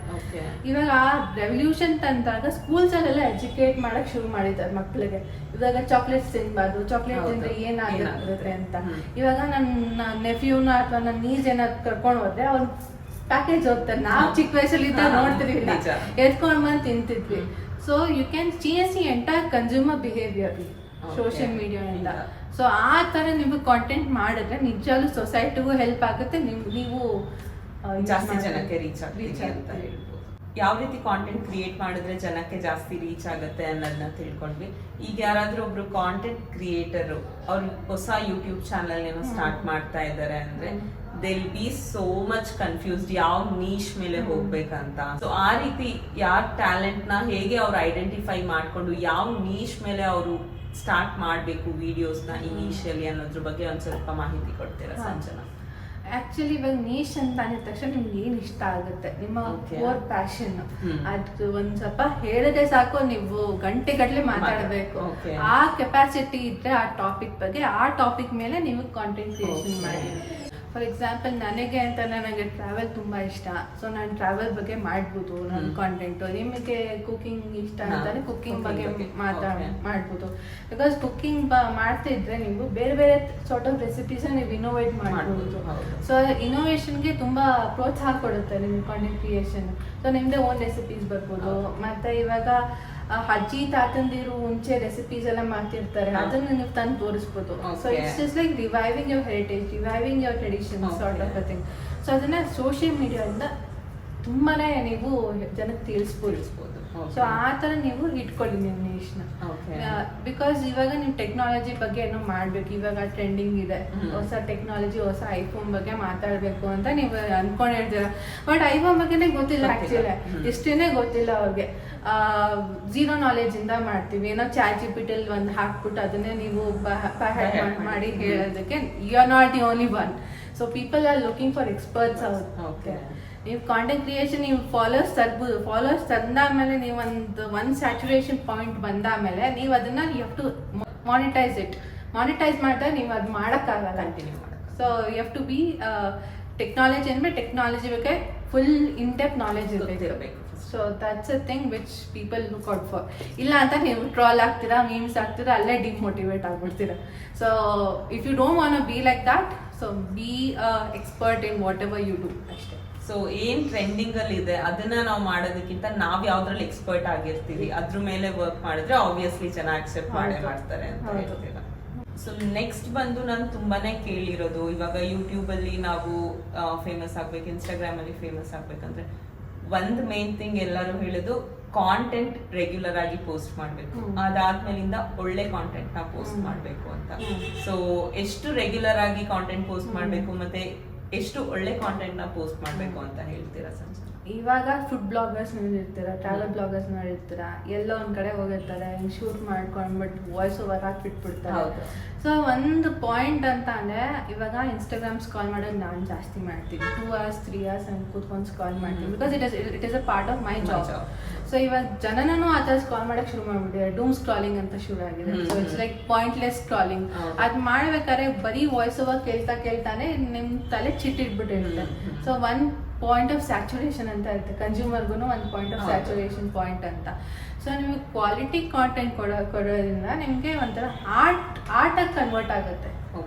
ಇವಾಗ ಆ ರೆವಲ್ಯೂಷನ್ ತಂದಾಗ ಸ್ಕೂಲ್ಸ್ ಅಲ್ಲೆಲ್ಲ ಎಜುಕೇಟ್ ಮಾಡಕ್ ಶುರು ಮಾಡಿದ್ದಾರೆ ಮಕ್ಳಿಗೆ. ಇವಾಗ ಚಾಕ್ಲೇಟ್ಸ್ ತಿನ್ಬಾರ್ದು, ಚಾಕ್ಲೇಟ್ ತಿಂದ್ರೆ ಏನಾಗುತ್ತೆ ಅಂತ. ಇವಾಗ ನನ್ನ ನೆಫ್ಯೂನ ಅಥವಾ ನನ್ನ ನೀಸ್ ಏನಾದ್ರು ಕರ್ಕೊಂಡು ಹೋದ್ರೆ ಅವ್ರು ಪ್ಯಾಕೇಜ್ ಹೋಗ್ತಾರೆ. ನಾವ್ ಚಿಕ್ಕ ವಯಸ್ಸಲ್ಲಿ ನೋಡ್ತಿರ್ಲಿಲ್ಲ, ಎತ್ಕೊಂಡ್ ಬಂದು ತಿಂತಿದ್ವಿ. So you can change the entire consumer behaviour social media ಇಂದ. ಸೊ ಆ ತರ ನೀವು ಕಾಂಟೆಂಟ್ ಮಾಡಿದ್ರೆ ನಿಜವಾಗ್ಲೂ ಸೊಸೈಟಿಗೂ ಹೆಲ್ಪ್ ಆಗುತ್ತೆ, ನೀವು ಜಾಸ್ತಿ ಜನಕ್ಕೆ ರೀಚ್ ಅಂತ ಹೇಳ್ಬೋದು. ಯಾವ ರೀತಿ ಕಾಂಟೆಂಟ್ ಕ್ರಿಯೇಟ್ ಮಾಡಿದ್ರೆ ಜನಕ್ಕೆ ಜಾಸ್ತಿ ರೀಚ್ ಆಗುತ್ತೆ ಅನ್ನೋದನ್ನ ತಿಳ್ಕೊಂಡ್ವಿ. ಈಗ ಯಾರಾದ್ರೂ ಒಬ್ರು ಕಾಂಟೆಂಟ್ ಕ್ರಿಯೇಟರ್ ಅವ್ರು ಹೊಸ ಯೂಟ್ಯೂಬ್ ಚಾನಲ್ ಏನೋ ಸ್ಟಾರ್ಟ್ ಮಾಡ್ತಾ ಇದ್ದಾರೆ ಅಂದ್ರೆ they will be so much confused ಯಾವ ನೀಶ್ ಮೇಲೆ ಹೋಗ್ಬೇಕಂತ. ಸೊ ಆ ರೀತಿ ಯಾರ ಟ್ಯಾಲೆಂಟ್ ನ ಹೇಗೆ ಅವ್ರು ಐಡೆಂಟಿಫೈ ಮಾಡ್ಕೊಂಡು ಯಾವ ನೀಶ್ ಮೇಲೆ ಅವರು ಸ್ಟಾರ್ಟ್ ಮಾಡ್ಬೇಕು ವಿಡಿಯೋಸ್ ನ ಇನಿಷಿಯಲಿ ಅನ್ನೋದ್ರ ಬಗ್ಗೆ ಒಂದ್ ಸ್ವಲ್ಪ ಮಾಹಿತಿ ಕೊಡ್ತೀರಾ ಸಂಜನಾ? ಆಕ್ಚುಲಿ ಇವಾಗ ನೀಶ್ ಅಂತ ಅಂದ ತಕ್ಷಣ ನಿಮ್ಗೆ ಏನ್ ಇಷ್ಟ ಆಗುತ್ತೆ, ನಿಮ್ಮ ಕೋರ್ ಪ್ಯಾಷನ್, ಅದು ಒಂದ್ ಸ್ವಲ್ಪ ಹೇಳಿದ್ರೆ ಸಾಕು, ನೀವು ಗಂಟೆಗಟ್ಲೆ ಮಾತಾಡಬೇಕು. ಆ ಕೆಪಾಸಿಟಿ ಇದ್ರೆ ಆ ಟಾಪಿಕ್ ಬಗ್ಗೆ, ಆ ಟಾಪಿಕ್ ಮೇಲೆ ನೀವು ಕಾಂಟೆಂಟ್ ಕ್ರಿಯೇಷನ್ ಮಾಡಿ. ಫಾರ್ ಎಕ್ಸಾಂಪಲ್ ನನಗೆ ಟ್ರಾವೆಲ್ ತುಂಬಾ ಇಷ್ಟ. ಸೊ ನಾನು ಟ್ರಾವೆಲ್ ಬಗ್ಗೆ ಮಾಡ್ಬೋದು ನನ್ನ ಕಾಂಟೆಂಟ್. ನಿಮಗೆ ಕುಕಿಂಗ್ ಇಷ್ಟ ಅಂತಾನೆ ಕುಕಿಂಗ್ ಬಗ್ಗೆ ಮಾಡ್ಬೋದು. ಬಿಕಾಸ್ ಕುಕಿಂಗ್ ಮಾಡ್ತಿದ್ರೆ ನೀವು ಬೇರೆ ಬೇರೆ ಸಾರ್ಟ್ ಆಫ್ ರೆಸಿಪೀಸ್ ನೀವು ಇನೋವೇಟ್ ಮಾಡ್ಬೋದು. ಸೊ ಇನೋವೇಷನ್ಗೆ ತುಂಬಾ ಪ್ರೋತ್ಸಾಹ ಕೊಡುತ್ತೆ ನಿಮ್ಗೆ ಕಾಂಟೆಂಟ್ ಕ್ರಿಯೇಷನ್. ಸೊ ನಿಮ್ದೇ ಓನ್ ರೆಸಿಪೀಸ್ ಬರ್ಬೋದು. ಮತ್ತೆ ಇವಾಗ ಅಜ್ಜಿ ತಾತಂದಿರು ಮುಂಚೆ ರೆಸಿಪೀಸ್ ಎಲ್ಲ ಮಾಡ್ತಿರ್ತಾರೆ, ಅದನ್ನ ನೀವು ತಂದು ತೋರಿಸ್ಬೋದು. So it's just like reviving your heritage, reviving your tradition sort of a thing. So ಅದನ್ನ ಸೋಷಿಯಲ್ ಮೀಡಿಯಾದಿಂದ ತುಂಬಾನೇ ನೀವು ಜನಕ್ಕೆ ತಿಳಿಸ್ಬೋದು. ಸೊ ಆ ಥರ ನೀವು ಇಟ್ಕೊಳ್ಳಿ ನಿಮ್ಮ ನಿಶ್ನ. ಬಿಕಾಸ್ ಇವಾಗ ನೀವು ಟೆಕ್ನಾಲಜಿ ಬಗ್ಗೆ ಏನೋ ಮಾಡ್ಬೇಕು, ಇವಾಗ ಟ್ರೆಂಡಿಂಗ್ ಇದೆ, ಹೊಸ ಟೆಕ್ನಾಲಜಿ, ಹೊಸ ಐಫೋನ್ ಬಗ್ಗೆ ಮಾತಾಡ್ಬೇಕು ಅಂತ ನೀವು ಅನ್ಕೊಂಡಿರ್ತೀರ. ಬಟ್ ಐಫೋನ್ ಬಗ್ಗೆನೇ ಗೊತ್ತಿಲ್ಲ, ಆಕ್ಚುಲಿ ಇಷ್ಟೇನೆ ಗೊತ್ತಿಲ್ಲ ಅವ್ರಿಗೆ. ಝೀರೋ ನಾಲೆಜ್ ಇಂದ ಮಾಡ್ತೀವಿ, ಏನೋ ChatGPT ಒಂದು ಹಾಕ್ಬಿಟ್ಟು ಅದನ್ನೇ ನೀವು ಮಾಡಿ ಹೇಳೋದಕ್ಕೆ you are not the only one. So people are looking for experts ಅವ್ರು. ನೀವು ಕಾಂಟೆಂಟ್ ಕ್ರಿಯೇಷನ್ ನೀವು ಫಾಲೋವರ್ಸ್ ತರ್ಬೋದು, ಫಾಲೋವರ್ಸ್ ತಂದಾದ್ಮೇಲೆ ನೀವು ಒಂದು ಸ್ಯಾಚುರೇಷನ್ ಪಾಯಿಂಟ್ ಬಂದಾದ್ಮೇಲೆ ನೀವು ಅದನ್ನ ಯು ಹ್ಯಾವ್ ಟು ಮಾನಿಟೈಸ್ ಮಾಡಿದಾಗ ನೀವು ಅದು ಮಾಡೋಕ್ಕಾಗಲ್ಲ, ಕಂಟಿನ್ಯೂ ಮಾಡೋಕ್ಕೆ. So you have to be technology ಅಂದರೆ ಟೆಕ್ನಾಲಜಿ ಬಗ್ಗೆ ಫುಲ್ ಇನ್ ಡೆಪ್ತ್ ನಾಲೆಜ್ ಇರಬೇಕು. So that's a thing which people look out for. ಇಲ್ಲ ಅಂತ ನೀವು ಟ್ರಾಲ್ ಆಗ್ತೀರಾ, ಮೀಮ್ಸ್ ಆಗ್ತೀರಾ, ಅಲ್ಲೇ ಡಿಮೋಟಿವೇಟ್ ಆಗ್ಬಿಡ್ತೀರಾ. So if you don't want to be like that, so be expert in whatever you do ಅಷ್ಟೇ. So ಏನ್ ಟ್ರೆಂಡಿಂಗ್ ಅಲ್ಲಿ ಇದೆ ಅದನ್ನ ನಾವು ಮಾಡೋದಕ್ಕಿಂತ ನಾವ್ ಯಾವ್ದ್ರಲ್ಲಿ ಎಕ್ಸ್ಪರ್ಟ್ ಆಗಿರ್ತೀವಿ ಅದ್ರ ಮೇಲೆ ವರ್ಕ್ ಮಾಡಿದ್ರೆ ಆಬ್ವಿಯಸ್ಲಿ ಜನ ಅಕ್ಸೆಪ್ಟ್ ಮಾಡ್ತಾರೆ ಅಂತ ಹೇಳ್ತೀರಾ. ಸೊ ನೆಕ್ಸ್ಟ್ ಬಂದು ನಾನು ತುಂಬಾನೇ ಕೇಳಿರೋದು, ಇವಾಗ ಯೂಟ್ಯೂಬ್ ಅಲ್ಲಿ ನಾವು ಫೇಮಸ್ ಆಗ್ಬೇಕು, ಇನ್ಸ್ಟಾಗ್ರಾಮ್ ಅಲ್ಲಿ ಫೇಮಸ್ ಆಗ್ಬೇಕಂದ್ರೆ ಒಂದ್ ಮೇನ್ ಥಿಂಗ್ ಎಲ್ಲರೂ ಹೇಳೋದು ಕಾಂಟೆಂಟ್ ರೆಗ್ಯುಲರ್ ಆಗಿ ಪೋಸ್ಟ್ ಮಾಡ್ಬೇಕು, ಅದಾದ್ಮೇಲಿಂದ ಒಳ್ಳೆ ಕಾಂಟೆಂಟ್ ನ ಪೋಸ್ಟ್ ಮಾಡ್ಬೇಕು ಅಂತ. ಸೊ ಎಷ್ಟು ರೆಗ್ಯುಲರ್ ಆಗಿ ಕಾಂಟೆಂಟ್ ಪೋಸ್ಟ್ ಮಾಡ್ಬೇಕು ಮತ್ತೆ ಎಷ್ಟು ಒಳ್ಳೆ ಕಾಂಟೆಂಟ್ ನ ಪೋಸ್ಟ್ ಮಾಡ್ಬೇಕು ಅಂತ ಹೇಳ್ತೀರಾ ಸಂಜನಾ? ಇವಾಗ ಫುಡ್ ಬ್ಲಾಗರ್ಸ್ ನೋಡಿರ್ತೀರಾ, ಟ್ರಾವೆಲ್ ಬ್ಲಾಗರ್ಸ್ ನೋಡಿರ್ತೀರಾ, ಎಲ್ಲೋ ಒಂದ್ ಕಡೆ ಹೋಗಿರ್ತಾರೆ, ಹಿಂಗ್ ಶೂಟ್ ಮಾಡ್ಕೊಂಡ್ಬಿಟ್ಟು ವಾಯ್ಸ್ ಓವರ್ ಹಾಕಿ ಬಿಟ್ಬಿಡ್ತಾರೆ. ಸೊ ಒಂದು ಪಾಯಿಂಟ್ ಅಂತ ಅಂದ್ರೆ ಇವಾಗ ಇನ್ಸ್ಟಾಗ್ರಾಮ್ ಸ್ಕ್ರಾಲ್ ಮಾಡೋದು ನಾನು ಜಾಸ್ತಿ ಮಾಡ್ತೀನಿ, 2 hours 3 hours ನಾನು ಕೂತ್ಕೊಂಡು ಸ್ಕ್ರಾಲ್ ಮಾಡ್ತೀನಿ, because it is a part of my job. So ಇವಾಗ ಜನನೂ ಆ ಥರ ಸ್ಕ್ರಾಲ್ ಮಾಡಕ್ ಶುರು ಮಾಡ್ಬಿಟ್ಟಿದ್ದಾರೆ, ಡೂಮ್ ಸ್ಕ್ರಾಲಿಂಗ್ ಅಂತ ಶುರು ಆಗಿದೆ. So it's like pointless scrolling. ಅದ್ ಮಾಡ್ಬೇಕಾದ್ರೆ ಬರೀ ವಾಯ್ಸ್ ಓವರ್ ಕೇಳ್ತಾನೆ ನಿಮ್ ತಲೆ ಚಿಟ್ಟಿಟ್ಬಿಟ್ಟಿರುತ್ತೆ. So one point of saturation ಅಂತ ಇರುತ್ತೆ, ಕನ್ಸ್ಯೂಮರ್ಗೂ ಒಂದು ಪಾಯಿಂಟ್ ಆಫ್ ಸ್ಯಾಚುರೇಷನ್ ಪಾಯಿಂಟ್ ಅಂತ. ಸೊ ನಿಮಗೆ ಕ್ವಾಲಿಟಿ ಕಾಂಟೆಂಟ್ ಕೊಡೋದ್ರಿಂದ ನಿಮಗೆ ಒಂಥರ ಆರ್ಟ್ ಆಗಿ ಕನ್ವರ್ಟ್ ಆಗುತ್ತೆ.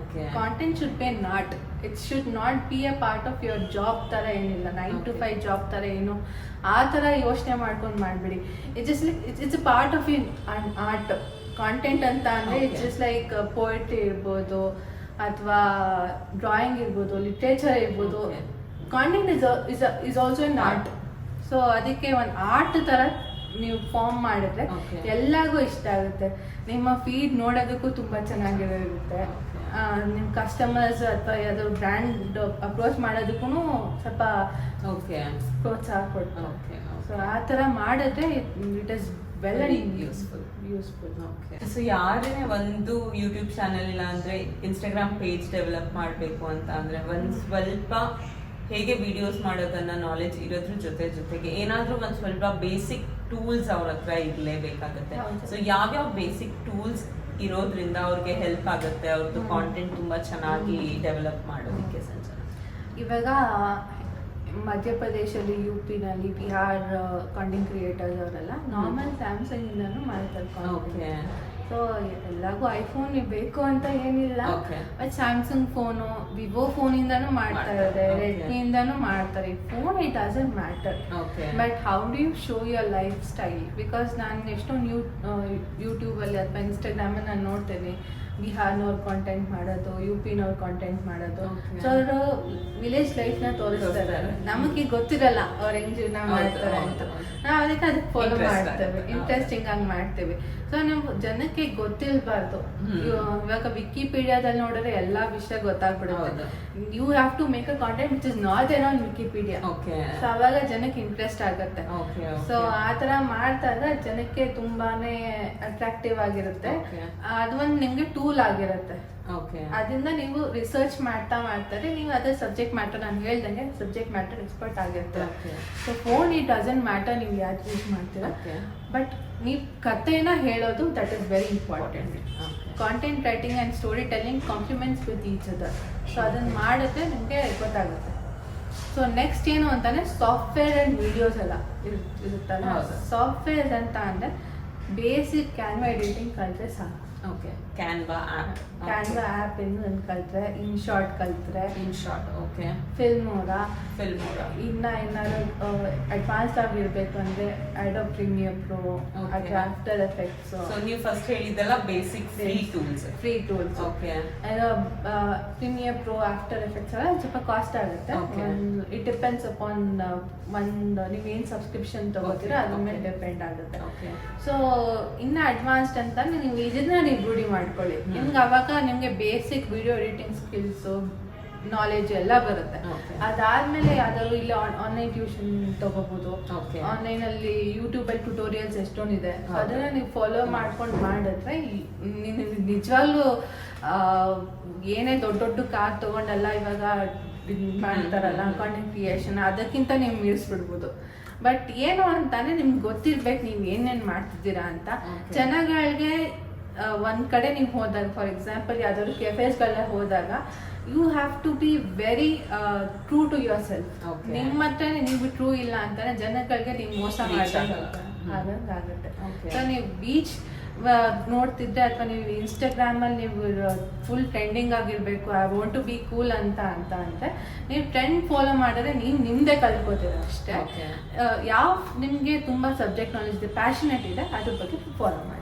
Content should be an art, it should not be a part of your job ಥರ ಏನಿಲ್ಲ, 9 to 5 ಜಾಬ್ ಥರ ಏನು ಆ ಥರ ಯೋಚನೆ ಮಾಡ್ಕೊಂಡು ಮಾಡಿಬಿಡಿ. It's a part of in art. Content ಅಂತ ಅಂದರೆ ಇಟ್ಸ್ ಜಸ್ಟ್ ಲೈಕ್ ಪೋಯಟ್ರಿ ಇರ್ಬೋದು, ಅಥವಾ ಡ್ರಾಯಿಂಗ್ ಇರ್ಬೋದು, ಲಿಟ್ರೇಚರ್ ಇರ್ಬೋದು. Content is also an art. So ಅದಕ್ಕೆ ಒಂದು ಆರ್ಟ್ ಥರ ನೀವು ಫಾರ್ಮ್ ಮಾಡಿದ್ರೆ ಎಲ್ಲರಿಗೂ ಇಷ್ಟ ಆಗುತ್ತೆ. ನಿಮ್ಮ ಫೀಡ್ ನೋಡೋದಕ್ಕೂ ತುಂಬ ಚೆನ್ನಾಗಿರುತ್ತೆ. ನಿಮ್ಮ ಕಸ್ಟಮರ್ಸ್ ಅಥವಾ ಯಾವ್ದಾದ್ರು ಬ್ರ್ಯಾಂಡ್ ಅಪ್ರೋಚ್ ಮಾಡೋದಕ್ಕೂ ಸ್ವಲ್ಪ ಪ್ರೋತ್ಸಾಹ ಕೊಡ್ತಾರೆ. ಸೊ ಆ ಥರ ಮಾಡಿದ್ರೆ it is very useful. So ಯಾರೇ ಒಂದು ಯೂಟ್ಯೂಬ್ ಚಾನೆಲ್ ಇಲ್ಲ ಅಂದ್ರೆ ಇನ್ಸ್ಟಾಗ್ರಾಮ್ ಪೇಜ್ ಡೆವಲಪ್ ಮಾಡಬೇಕು ಅಂತ ಅಂದ್ರೆ ಒಂದ್ ಸ್ವಲ್ಪ ಹೇಗೆ ವಿಡಿಯೋಸ್ ಮಾಡೋದನ್ನ ನಾಲೆಜ್ ಇರೋದ್ರ ಜೊತೆಗೆ ಏನಾದ್ರೂ ಒಂದ್ ಸ್ವಲ್ಪ ಬೇಸಿಕ್ ಟೂಲ್ಸ್ ಅವ್ರ ಹತ್ರ ಇರ್ಲೇಬೇಕಾಗತ್ತೆ. ಸೊ ಯಾವ್ಯಾವ ಬೇಸಿಕ್ ಟೂಲ್ಸ್ ಇರೋದ್ರಿಂದ ಅವ್ರಿಗೆ ಹೆಲ್ಪ್ ಆಗುತ್ತೆ ಅವ್ರದ್ದು ಕಾಂಟೆಂಟ್ ತುಂಬಾ ಚೆನ್ನಾಗಿ ಡೆವಲಪ್ ಮಾಡೋದಕ್ಕೆ ಸಂಜನಾ? ಇವಾಗ ಮಧ್ಯಪ್ರದೇಶಲ್ಲಿ, UP-ನಲ್ಲಿ, ಬಿಹಾರ್ ಕಾಂಟೆಂಟ್ ಕ್ರಿಯೇಟರ್ಸ್ ಅವರೆಲ್ಲ ನಾರ್ಮಲ್ ಸ್ಯಾಮ್ಸಂಗ್ ಇಂದಾನು ಮಾಡ್ತಾರೆ. ಸೊ ಎಲ್ಲರಿಗೂ ಐಫೋನ್ ಬೇಕು ಅಂತ ಏನಿಲ್ಲ, but Samsung phone, Vivo phone ಇಂದಾನು ಮಾಡ್ತಾ ಇದ್ದಾರೆ, ರೆಡ್ಮಿ ಇಂದಾನು ಮಾಡ್ತಾರೆ. Phone it doesn't matter, but how do you show your life style? Because ನಾನು ಎಷ್ಟೊಂದು ಯೂಟ್ಯೂಬಲ್ಲಿ ಅಥವಾ ಇನ್ಸ್ಟಾಗ್ರಾಮಲ್ಲಿ ನಾನು ನೋಡ್ತೇನೆ, ಬಿಹಾರ್ನವ್ರು ಕಾಂಟೆಂಟ್ ಮಾಡೋದು, UP-ನವ್ರು ಕಾಂಟೆಂಟ್ ಮಾಡೋದು. ಸೊ ಅವರು ವಿಲೇಜ್ ಲೈಫ್ನ ತೋರಿಸ್ತಾರೆ, ನಮಗೆ ಗೊತ್ತಿರಲ್ಲ ಅವ್ರು ಹೆಂಗ್ ಜೀವನ ಮಾಡ್ತಾರೆ ಅಂತ. ನಾವು ಅದಕ್ಕೆ ಫಾಲೋ ಮಾಡ್ತೇವೆ, ಇಂಟ್ರೆಸ್ಟಿಂಗ್ ಆಗಿ ಮಾಡ್ತೇವೆ. ಸೊ ನಾವು ಜನಕ್ಕೆ ಗೊತ್ತಿಲ್ಬಾರ್ದು. ಇವಾಗ ವಿಕಿಪೀಡಿಯಾದಲ್ಲಿ ನೋಡಿದ್ರೆ ಎಲ್ಲಾ ವಿಷಯ ಗೊತ್ತಾಗ್ಬಿಡುತ್ತೆ. You have to make a content which is not there on Wikipedia. So ಅವಾಗ ಜನಕ್ಕೆ ಇಂಟ್ರೆಸ್ಟ್ ಆಗುತ್ತೆ. ಸೊ ಆ ತರ ಮಾಡಿದಾಗ ಜನಕ್ಕೆ ತುಂಬಾನೇ ಅಟ್ರಾಕ್ಟಿವ್ ಆಗಿರುತ್ತೆ. ಅದೊಂದು ನಿಮ್ಗೆ ಟೂಲ್ ಆಗಿರುತ್ತೆ. ಅದರಿಂದ ನೀವು ರಿಸರ್ಚ್ ಮಾಡ್ತಾರೆ, ನೀವು ಅದೇ ಸಬ್ಜೆಕ್ಟ್ ಮ್ಯಾಟರ್, ನಾನು ಹೇಳ್ದಂಗೆ ಸಬ್ಜೆಕ್ಟ್ ಮ್ಯಾಟರ್ ಎಕ್ಸ್ಪರ್ಟ್ ಆಗಿರುತ್ತೆ. So phone it doesn't matter ನೀವು ಯಾವ್ದು ಯೂಸ್ ಮಾಡ್ತೀರಾ, ಬಟ್ ನೀವು ಕಥೆನ ಹೇಳೋದು that is very important. Content writing and story telling compliments with each other. So ಅದನ್ನು ಮಾಡಿದ್ರೆ ನಿಮಗೆ ಗೊತ್ತಾಗುತ್ತೆ. ಸೊ ನೆಕ್ಸ್ಟ್ ಏನು ಅಂತಾನೆ ಸಾಫ್ಟ್ವೇರ್ ಆ್ಯಂಡ್ ವಿಡಿಯೋಸ್ ಎಲ್ಲ ಇರುತ್ತಲ್ಲ. ಸಾಫ್ಟ್ವೇರ್ ಅಂತ ಅಂದರೆ ಬೇಸಿಕ್ ಕ್ಯಾನ್ವಾ ಎಡಿಟಿಂಗ್ ಕಲಿತ್ರೆ ಸಾಕು. Canva app. ಕ್ಯಾನ್ವಾ ಆ್ಯಪ್ ಇನ್ನು ಕಲ್ತ್ರೆ, ಇನ್ ಶಾರ್ಟ್ ಕಲ್ತ್ರೆ, ಇನ್ ಶಾರ್ಟ್ ಓಕೆ, ಫಿಲ್ಮೋರಾ ಏನಾದ್ರು ಅಡ್ವಾನ್ಸ್ ಆಗಿರ್ಬೇಕು ಅಂದ್ರೆ ಅಡೋಬ್ ಪ್ರೀಮಿಯರ್ ಪ್ರೋ, ಅಥವಾ ಆಫ್ಟರ್ ಎಫೆಕ್ಟ್ಸ್. ಸೊ ನೀವು ಫಸ್ಟ್ ಹೇಳಿದ್ದೆಲ್ಲ basic free tools. Okay, Premiere Pro, After Effects ಎಲ್ಲ ಸ್ವಲ್ಪ ಕಾಸ್ಟ್ ಆಗುತ್ತೆ. ಇಟ್ ಡಿಪೆಂಡ್ಸ್ ಅಪಾನ್ ನೀವು ಏನ್ ಸಬ್ಸ್ಕ್ರಿಪ್ಷನ್ ತಗೋತೀರಾ ಅದ್ರ ಮೇಲೆ ಡಿಪೆಂಡ್ ಆಗುತ್ತೆ. ಸೊ ಇನ್ನ ಅಡ್ವಾನ್ಸ್ಡ್ ಅಂತ ನೀವು ಇದನ್ನ ನೀವು ರೂಢಿ ಮಾಡ್ಕೊಳ್ಳಿ. ನಿಮ್ಗೆ ಅವಾಗ ನಿಮ್ಗೆ basic video editing skills knowledge ಎಲ್ಲ ಬರುತ್ತೆ. ಅದಾದ್ಮೇಲೆ ಯಾವ್ದಾದ್ರು ಇಲ್ಲಿ ಆನ್ಲೈನ್ ಟ್ಯೂಷನ್ ತಗೋಬಹುದು. ಆನ್ಲೈನ್ ಅಲ್ಲಿ ಯೂಟ್ಯೂಬ್ ಅಲ್ಲಿ ಟ್ಯುಟೋರಿಯಲ್ಸ್ ಎಷ್ಟೊಂದಿದೆ, ಅದನ್ನ ನೀವು ಫಾಲೋ ಮಾಡ್ಕೊಂಡು ಮಾಡಿದ್ರೆ ನಿಜವಾಗ್ಲೂ ಏನೇ ದೊಡ್ಡ ದೊಡ್ಡ ಕಾರ್ ತಗೊಂಡೆಲ್ಲ ಇವಾಗ ಮಾಡ್ತಾರಲ್ಲ ಕಾಂಟೆಂಟ್ ಕ್ರಿಯೇಷನ್, ಅದಕ್ಕಿಂತ ನೀವು ಮೀರಿಸ್ಬಿಡ್ಬೋದು. ಬಟ್ ಏನು ಅಂತಾನೆ ನಿಮ್ಗೆ ಗೊತ್ತಿರ್ಬೇಕು ನೀವು ಏನೇನ್ ಮಾಡ್ತಿದ್ದೀರಾ ಅಂತ. ಜನಗಳಿಗೆ ಒಂದ್ ಕಡೆ ನೀವು ಹೋದಾಗ, ಫಾರ್ ಎಕ್ಸಾಂಪಲ್ ಯಾವ್ದಾದ್ರು ಕೆಫೆಸ್ಗಳನ್ನ ಹೋದಾಗ, you have to be very true to yourself. ನಿಮ್ಮ ಹತ್ರನೇ ನೀವು ಟ್ರೂ ಇಲ್ಲ ಅಂತಾನೆ ಜನಗಳಿಗೆ ನೀವು ಮೋಸ ಆಗುತ್ತೆ. ಸೊ ನೀವು ಬೀಚ್ ನೋಡ್ತಿದ್ರೆ ಅಥವಾ ನೀವು ಇನ್ಸ್ಟಾಗ್ರಾಮ್ ಅಲ್ಲಿ ನೀವು ಫುಲ್ ಟ್ರೆಂಡಿಂಗ್ ಆಗಿರ್ಬೇಕು, I want to be cool ಅಂತ ಅಂದ್ರೆ ನೀವು ಟ್ರೆಂಡ್ ಫಾಲೋ ಮಾಡಿದ್ರೆ ನೀವು ನಿಮ್ದೇ ಕಲ್ತ್ಕೋತೀರ ಅಷ್ಟೇ. ಯಾವ ನಿಮ್ಗೆ ತುಂಬಾ ಸಬ್ಜೆಕ್ಟ್ ನಾಲೆಜ್ ಇದೆ, ಪ್ಯಾಷನೇಟ್ ಇದೆ, ಅದ್ರ ಬಗ್ಗೆ ಫಾಲೋ ಮಾಡಿ.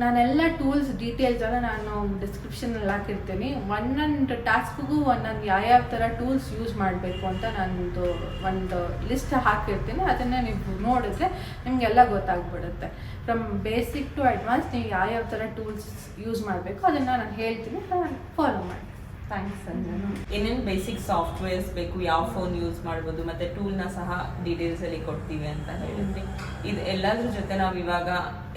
ನಾನೆಲ್ಲ ಟೂಲ್ಸ್ ಡೀಟೇಲ್ಸ್ ಎಲ್ಲ ನಾನು ಡಿಸ್ಕ್ರಿಪ್ಷನ್ ಅಲ್ಲಿ ಹಾಕಿರ್ತೀನಿ. ಒಂದೊಂದು ಟಾಸ್ಕ್ಗೂ ಒಂದೊಂದು ಯಾವ ಥರ ಟೂಲ್ಸ್ ಯೂಸ್ ಮಾಡಬೇಕು ಅಂತ ನಂದು ಒಂದು ಲಿಸ್ಟ್ ಹಾಕಿರ್ತೀನಿ. ಅದನ್ನು ನೀವು ನೋಡಿದ್ರೆ ನಿಮಗೆಲ್ಲ ಗೊತ್ತಾಗ್ಬಿಡುತ್ತೆ. ಫ್ರಮ್ ಬೇಸಿಕ್ ಟು ಅಡ್ವಾನ್ಸ್ ನೀವು ಯಾವ ಥರ ಟೂಲ್ಸ್ ಯೂಸ್ ಮಾಡಬೇಕು ಅದನ್ನು ನಾನು ಹೇಳ್ತೀನಿ, ಫಾಲೋ ಮಾಡಿ. ಥ್ಯಾಂಕ್ಸ್ ಸಂಜನಾ. ಏನೇನು ಬೇಸಿಕ್ ಸಾಫ್ಟ್ವೇರ್ಸ್ ಬೇಕು, ಯಾವ ಫೋನ್ ಯೂಸ್ ಮಾಡ್ಬೋದು, ಮತ್ತೆ ಟೂಲ್ನ ಸಹ ಡೀಟೇಲ್ಸ್ ಅಲ್ಲಿ ಕೊಡ್ತೀವಿ ಅಂತ ಹೇಳಿದ್ವಿ. ಇದು ಎಲ್ಲದ್ರ ಜೊತೆ ನಾವು ಇವಾಗ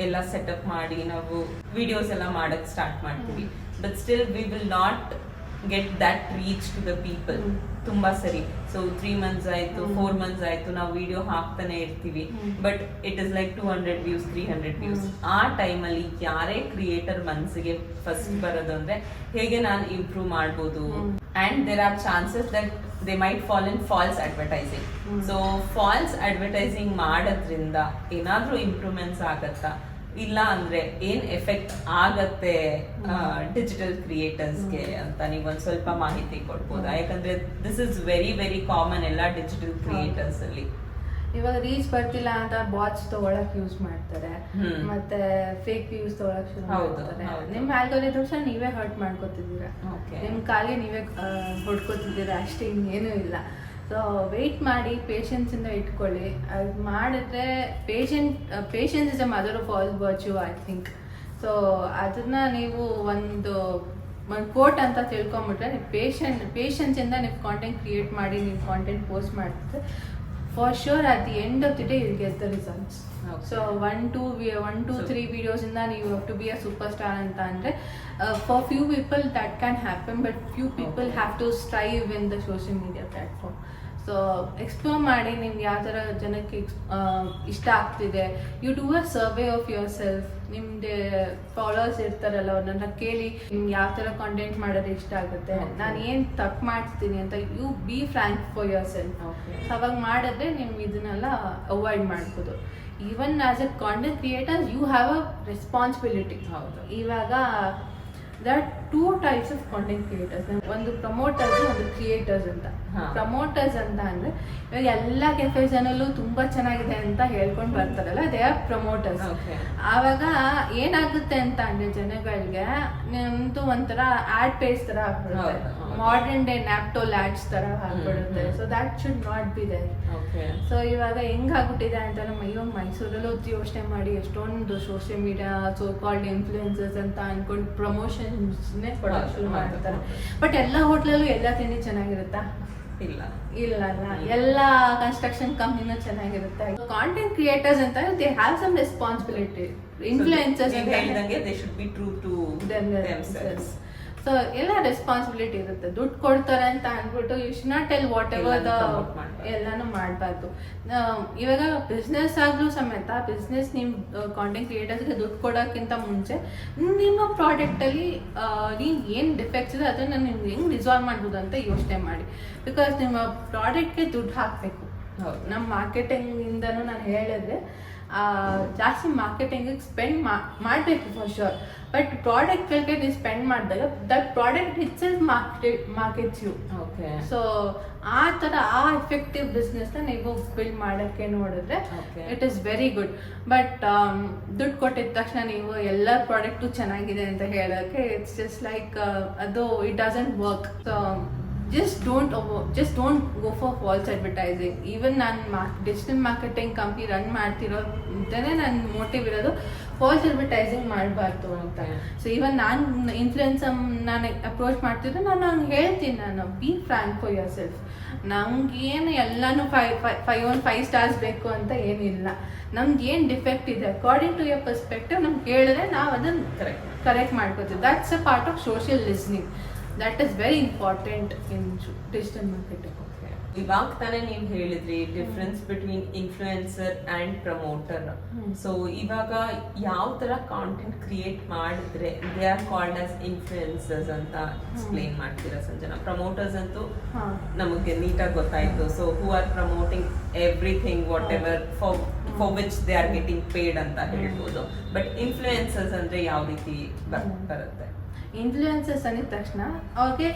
ಎಲ್ಲ ಸೆಟಪ್ ಮಾಡಿ ನಾವು ವಿಡಿಯೋಸ್ ಎಲ್ಲ ಮಾಡಕ್ ಸ್ಟಾರ್ಟ್ ಮಾಡ್ತೀವಿ. But still we will not get that reach to the people. ತುಂಬಾ ಸರಿ. ಸೊ 3 months ಆಯ್ತು, 4 months ಆಯ್ತು, ನಾವು ವಿಡಿಯೋ ಹಾಕ್ತಾನೆ ಇರ್ತೀವಿ. But it is like 200 views, 300 views. ಆ ಟೈಮಲ್ಲಿ ಯಾರೇ ಕ್ರಿಯೇಟರ್ ಮನಸ್ಸಿಗೆ ಫಸ್ಟ್ ಬರೋದು ಅಂದ್ರೆ ಹೇಗೆ ನಾನು ಇಂಪ್ರೂವ್ ಮಾಡ್ಬೋದು. And there are chances that they might fall in false advertising. So false advertising ಮಾಡೋದ್ರಿಂದ ಏನಾದ್ರೂ ಇಂಪ್ರೂವ್ಮೆಂಟ್ಸ್ ಆಗತ್ತಾ, ಇಲ್ಲ ಅಂದ್ರೆ ಏನ್ ಎಫೆಕ್ಟ್ ಆಗತ್ತೆ ಡಿಜಿಟಲ್ ಕ್ರಿಯೇಟರ್ಸ್ಗೆ ಅಂತ ನೀವು ಒಂದ್ ಸ್ವಲ್ಪ ಮಾಹಿತಿ ಕೊಡ್ಬೋದಾ? ಯಾಕಂದ್ರೆ this is very very common ಎಲ್ಲ ಡಿಜಿಟಲ್ ಕ್ರಿಯೇಟರ್ಸ್ ಅಲ್ಲಿ. ಇವಾಗ ರೀಚ್ ಬರ್ತಿಲ್ಲ ಅಂತ ಬಾಟ್ಸ್ ತಗೊಳಕ್ ಯೂಸ್ ಮಾಡ್ತಾರೆ, ಮತ್ತೆ ಫೇಕ್ ವ್ಯೂಸ್ ತಗೊಳಕ್ ಶುರು ಮಾಡ್ತಾರೆ. ನಿಮ್ ಆಲ್ಗೋರಿಥಮ್ಸ್ ನೀವೇ ಹರ್ಟ್ ಮಾಡ್ಕೋತಿದ್ದೀರಾ, ನಿಮ್ ಕಾಲಿಗೆ ನೀವೇ ಹೊಡ್ಕೋತಿದ್ದೀರಾ ಅಷ್ಟೇ, ಇನ್ನೇನು ಇಲ್ಲ. ಸೊ ವೆಯ್ಟ್ ಮಾಡಿ, ಪೇಷನ್ಸ್ ಇಂದ ಇಟ್ಕೊಳ್ಳಿ. ಅದು ಮಾಡಿದ್ರೆ patience is a mother of all virtue, I think. So ಅದನ್ನ ನೀವು ಒಂದು ಕೋಟ್ ಅಂತ ತಿಳ್ಕೊಂಬಿಟ್ರೆ, ನೀವು ಪೇಷನ್ಸ್ ಇಂದ ನೀವು ಕಾಂಟೆಂಟ್ ಕ್ರಿಯೇಟ್ ಮಾಡಿ, ನೀವು ಕಾಂಟೆಂಟ್ ಪೋಸ್ಟ್ ಮಾಡ್ತಿದ್ರೆ for sure at the end of the day you get the results. So 1, 2, 3 videos ಇಂದ ನೀವು have to be a superstar ಅಂತ ಅಂದ್ರೆ for few people that can happen, but few people have to strive in the social media platform. So explore ಮಾಡಿ ನಿಮ್ಗೆ ಯಾವ ಥರ ಜನಕ್ಕೆ ಇಷ್ಟ ಆಗ್ತಿದೆ. You do a survey of yourself. ನಿಮ್ದು ಫಾಲೋವರ್ಸ್ ಇರ್ತಾರಲ್ಲ, ಅವ್ರನ್ನ ಕೇಳಿ ನಿಮ್ಗೆ ಯಾವ ಥರ ಕಾಂಟೆಂಟ್ ಮಾಡೋದು ಇಷ್ಟ ಆಗುತ್ತೆ, ನಾನು ಏನು ತಪ್ಪು ಮಾಡ್ತೀನಿ ಅಂತ you be frank for yourself. ಅವಾಗ ಮಾಡಿದ್ರೆ ನಿಮ್ಗೆ ಇದನ್ನೆಲ್ಲ ಅವಾಯ್ಡ್ ಮಾಡ್ಬೋದು. Even as a content creators you have a responsibility. ಹೌದು, ಇವಾಗ there are 2 types of content creators. ಒಂದು ಪ್ರಮೋಟರ್ಸ್, ಒಂದು ಕ್ರಿಯೇಟರ್ಸ್ ಅಂತ. ಪ್ರಮೋಟರ್ಸ್ ಅಂತ ಅಂದ್ರೆ ಇವಾಗ ಎಲ್ಲ ಕೆಫೆಸ್ ಅಲ್ಲೂ ತುಂಬಾ ಚೆನ್ನಾಗಿದೆ ಅಂತ ಹೇಳ್ಕೊಂಡು ಬರ್ತಾರಲ್ಲ, ದೇ ಆರ್ ಪ್ರಮೋಟರ್ಸ್. ಆವಾಗ ಏನಾಗುತ್ತೆ ಅಂತ ಅಂದ್ರೆ ಜನಗಳಿಗೆ ನಿಮ್ದು ಒಂಥರ ಆಡ್ ಪೇಜ್ ತರ ಆಗ್ಬಿಡುತ್ತೆ, ಮಾಡರ್ನ್ ಡೇ ನ್ಯಾಪ್ಟೋಲ್ ಆಡ್ಸ್ ತರ ಆಗ್ಬಿಡುತ್ತೆ. So that should not be there. So ಇವಾಗ ಹೆಂಗಾಗ್ಬಿಟ್ಟಿದೆ ಅಂತ ಇವಾಗ ಮೈಸೂರಲ್ಲೂ ಯೋಚನೆ ಮಾಡಿ ಎಷ್ಟೊಂದು social media so called influencers ಅಂತ ಅನ್ಕೊಂಡು ಪ್ರಮೋಷನ್ ಕೊಡೋಕೆ ಶುರು ಮಾಡ್ತಾರೆ. ಬಟ್ ಎಲ್ಲ ಹೋಟ್ಲಲ್ಲೂ ಎಲ್ಲ ತಿಂಡಿ ಚೆನ್ನಾಗಿರುತ್ತಾ? ಇಲ್ಲ. ಎಲ್ಲ ಕನ್ಸ್ಟ್ರಕ್ಷನ್ ಕಂಪ್ನಿನೂ ಚೆನ್ನಾಗಿರುತ್ತೆ. ಕಾಂಟೆಂಟ್ ಕ್ರಿಯೇಟರ್ಸ್ ಅಂತ they have some responsibility. Influencers they should be true to themselves. So ಎಲ್ಲ ರೆಸ್ಪಾನ್ಸಿಬಿಲಿಟಿ ಇರುತ್ತೆ. ದುಡ್ಡು ಕೊಡ್ತಾರೆ ಅಂತ ಅಂದ್ಬಿಟ್ಟು you should not tell whatever the ಎಲ್ಲಾನು ಮಾಡಬಾರ್ದು. ಇವಾಗ ಬಿಸ್ನೆಸ್ ಆಗ್ಲೂ ಸಮೇತ ಬಿಸ್ನೆಸ್ ನಿಮ್ಮ ಕಾಂಟೆಂಟ್ ಕ್ರಿಯೇಟರ್ಸ್ಗೆ ದುಡ್ಡು ಕೊಡೋಕ್ಕಿಂತ ಮುಂಚೆ ನಿಮ್ಮ ಪ್ರಾಡಕ್ಟಲ್ಲಿ ನೀವು ಏನು ಡಿಫೆಕ್ಟ್ಸ್ ಇದೆ ಅದನ್ನು ನೀವು ಹೆಂಗೆ ರಿಸಾಲ್ವ್ ಮಾಡ್ಬೋದು ಅಂತ ಯೋಚನೆ ಮಾಡಿ. ಬಿಕಾಸ್ ನಿಮ್ಮ ಪ್ರಾಡಕ್ಟ್ಗೆ ದುಡ್ಡು ಹಾಕಬೇಕು. ನಮ್ಮ ಮಾರ್ಕೆಟಿಂಗಿಂದನೂ ನಾನು ಹೇಳಿದ್ರೆ ಜಾಸ್ತಿ ಮಾರ್ಕೆಟಿಂಗಿಗೆ ಸ್ಪೆಂಡ್ ಮಾಡಬೇಕು ಫಾರ್ ಶ್ಯೂರ್. ಬಟ್ ಪ್ರಾಡಕ್ಟ್ಗಳಿಗೆ ನೀವು ಸ್ಪೆಂಡ್ ಮಾಡಿದಾಗ that product itself markets you. Okay. So ಆ ಥರ ಆ ಎಫೆಕ್ಟಿವ್ ಬಿಸ್ನೆಸ್ನ ನೀವು ಬಿಲ್ಡ್ ಮಾಡೋಕ್ಕೆ ನೋಡಿದ್ರೆ it is very good. But ದುಡ್ಡು ಕೊಟ್ಟಿದ ತಕ್ಷಣ ನೀವು ಎಲ್ಲ ಪ್ರಾಡಕ್ಟು ಚೆನ್ನಾಗಿದೆ ಅಂತ ಹೇಳೋಕ್ಕೆ ಇಟ್ಸ್ ಜಸ್ಟ್ ಲೈಕ್ ಅದು it doesn't work. So just don't go for false advertising. Even ನಾನು ಡಿಜಿಟಲ್ ಮಾರ್ಕೆಟಿಂಗ್ ಕಂಪ್ನಿ ರನ್ ಮಾಡ್ತಿರೋ ಅಂತಾನೆ ನನ್ನ ಮೋಟಿವ್ ಇರೋದು ಫಾಲ್ಸ್ ಅಡ್ವರ್ಟೈಸಿಂಗ್ ಮಾಡಬಾರ್ದು ಅಂತ. ಸೊ ಈವನ್ ನಾನು ಇನ್ಫ್ಲುಯೆನ್ಸ್ ನಾನು ಅಪ್ರೋಚ್ ಮಾಡ್ತಿದ್ರೆ ನಾನು ಹೇಳ್ತೀನಿ, ನಾನು be frank for your self. ನಮ್ಗೇನು ಎಲ್ಲನೂ 5 ಸ್ಟಾರ್ಸ್ ಬೇಕು ಅಂತ ಏನಿಲ್ಲ. ನಮ್ಗೆ ಏನು ಡಿಫೆಕ್ಟ್ ಇದೆ ಅಕಾರ್ಡಿಂಗ್ ಟು ಯುವರ್ ಪರ್ಸ್ಪೆಕ್ಟಿವ್ ನಮ್ಗೆ ಹೇಳಿದ್ರೆ ನಾವು ಅದನ್ನು ಕರೆಕ್ಟ್ ಮಾಡ್ಕೋತೀವಿ. That's a part of social listening. That is very important in digital marketing. ಇವಾಗ ತಾನೇ ನೀವು ಹೇಳಿದ್ರಿ difference between influencer and promoter. So ಇವಾಗ ಯಾವ ತರ ಕಾಂಟೆಂಟ್ ಕ್ರಿಯೇಟ್ ಮಾಡಿದ್ರೆ they are called as influencers ಅಂತ ಎಕ್ಸ್ಪ್ಲೇನ್ ಮಾಡ್ತೀರಾ ಸಂಜನಾ? ಪ್ರಮೋಟರ್ಸ್ ಅಂತೂ ನಮಗೆ ನೀಟಾಗಿ ಗೊತ್ತಾಯ್ತು. So who are promoting everything what ever for which they are getting paid ಅಂತ ಹೇಳ್ಬೋದು. ಬಟ್ ಇನ್ಫ್ಲುಯೆನ್ಸರ್ಸ್ ಅಂದ್ರೆ ಯಾವ ರೀತಿ ಬರುತ್ತೆ? ಇನ್ಫ್ಲುಯೆನ್ಸರ್ಸ್ ಅಂದಿದ ತಕ್ಷಣ ಅವ್ರಿಗೆ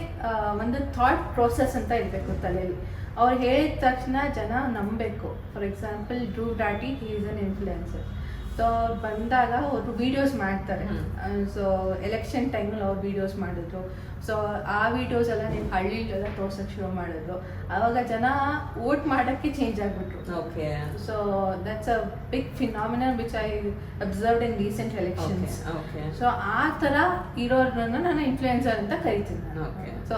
ಒಂದು ಥಾಟ್ ಪ್ರೋಸೆಸ್ ಅಂತ ಇರಬೇಕು ತಲೆಯಲ್ಲಿ. ಅವ್ರು ಹೇಳಿದ ತಕ್ಷಣ ಜನ ನಂಬಬೇಕು. For example Dhruv Rathee is an influencer. So ಅವ್ರು ಬಂದಾಗ ಅವರು ವೀಡಿಯೋಸ್ ಮಾಡ್ತಾರೆ. ಸೊ ಎಲೆಕ್ಷನ್ ಟೈಮಲ್ಲಿ ಅವ್ರು ವೀಡಿಯೋಸ್ ಮಾಡಿದ್ರು. ಸೊ ಆ ವೀಡಿಯೋಸ್ ಎಲ್ಲ ನೀವು ಹಳ್ಳಿಲೆಲ್ಲ ತೋರ್ಸಕ್ಕೆ ಶುರು ಮಾಡಿದ್ರು. ಆವಾಗ ಜನ ವೋಟ್ ಮಾಡೋಕ್ಕೆ ಚೇಂಜ್ ಆಗಿಬಿಟ್ರು. Okay. So that's a big phenomenon which I observed in recent elections. So ಆ ಥರ ಇರೋರನ್ನ ನಾನು ಇನ್ಫ್ಲುಯೆನ್ಸರ್ ಅಂತ ಕರಿತೀನಿ. ಸೊ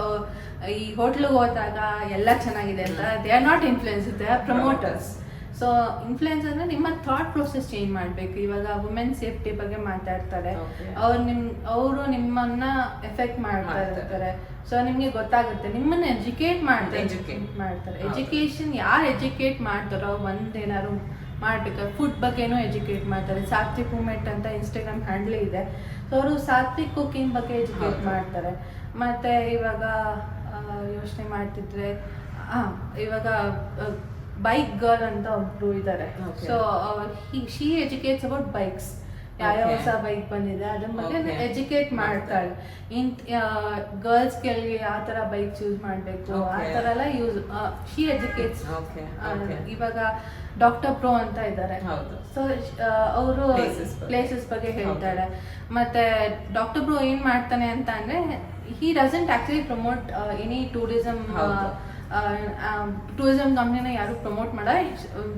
ಈ ಹೋಟ್ಲಿಗೆ ಹೋದಾಗ ಎಲ್ಲ ಚೆನ್ನಾಗಿದೆ ಅಂತ they are not influencer, they are promoters. So influence ಅಂದ್ರೆ ನಿಮ್ಮ ಥಾಟ್ ಪ್ರೊಸೆಸ್ ಚೇಂಜ್ ಮಾಡಬೇಕು. ಇವಾಗ ವುಮೆನ್ ಸೇಫ್ಟಿ ಬಗ್ಗೆ ಮಾತಾಡ್ತಾರೆ, ಅವರು ನಿಮ್ಮನ್ನ ಎಫೆಕ್ಟ್ ಮಾಡ್ತಾ ಇರ್ತಾರೆ. ಸೊ ನಿಮ್ಗೆ ಗೊತ್ತಾಗುತ್ತೆ, ನಿಮ್ಮನ್ನ ಎಜುಕೇಟ್ ಮಾಡ್ತಾರೆ. ಎಜುಕೇಶನ್ ಯಾರು ಎಜುಕೇಟ್ ಮಾಡ್ತಾರೋ ಒಂದೇನಾದ್ರು ಮಾಡ್ಬೇಕಾದ್ರೆ ಫುಡ್ ಬಗ್ಗೆನೂ ಎಜುಕೇಟ್ ಮಾಡ್ತಾರೆ. ಸಾತ್ವಿಕ್ ಮೂಮೆಂಟ್ ಅಂತ ಇನ್ಸ್ಟಾಗ್ರಾಮ್ ಹ್ಯಾಂಡ್ಲ್ ಇದೆ. ಸೊ ಅವರು ಸಾತ್ವಿಕ್ ಕುಕಿಂಗ್ ಬಗ್ಗೆ ಎಜುಕೇಟ್ ಮಾಡ್ತಾರೆ. ಮತ್ತೆ ಇವಾಗ ಯೋಚನೆ ಮಾಡ್ತಿದ್ರೆ ಇವಾಗ ಬೈಕ್ ಗರ್ಲ್ ಅಂತ ಒಬ್ರು ಇದ್ದಾರೆ. So she educates about bikes. ಯಾವ ಹೊಸ ಬೈಕ್ ಬಂದಿದೆ ಅದ್ರ ಬಗ್ಗೆ ಎಜುಕೇಟ್ ಮಾಡ್ತಾಳೆ. ಗರ್ಲ್ಸ್ಗೆ ಯಾವ ತರ ಬೈಕ್ ಯೂಸ್ ಮಾಡಬೇಕು ಆ ತರ ಎಲ್ಲ ಶಿ ಎಜುಕೇಟ್ಸ್. ಇವಾಗ ಡಾಕ್ಟರ್ ಪ್ರೋ ಅಂತ ಇದ್ದಾರೆ. ಸೊ ಅವರು ಪ್ಲೇಸಸ್ ಬಗ್ಗೆ ಹೇಳ್ತಾಳೆ. ಮತ್ತೆ ಡಾಕ್ಟರ್ ಪ್ರೋ ಏನ್ ಮಾಡ್ತಾನೆ ಅಂತ ಅಂದ್ರೆ he doesn't actually promote any tourism ಕಂಪ್ನಿನ ಯಾರು ಪ್ರಮೋಟ್ ಮಾಡ.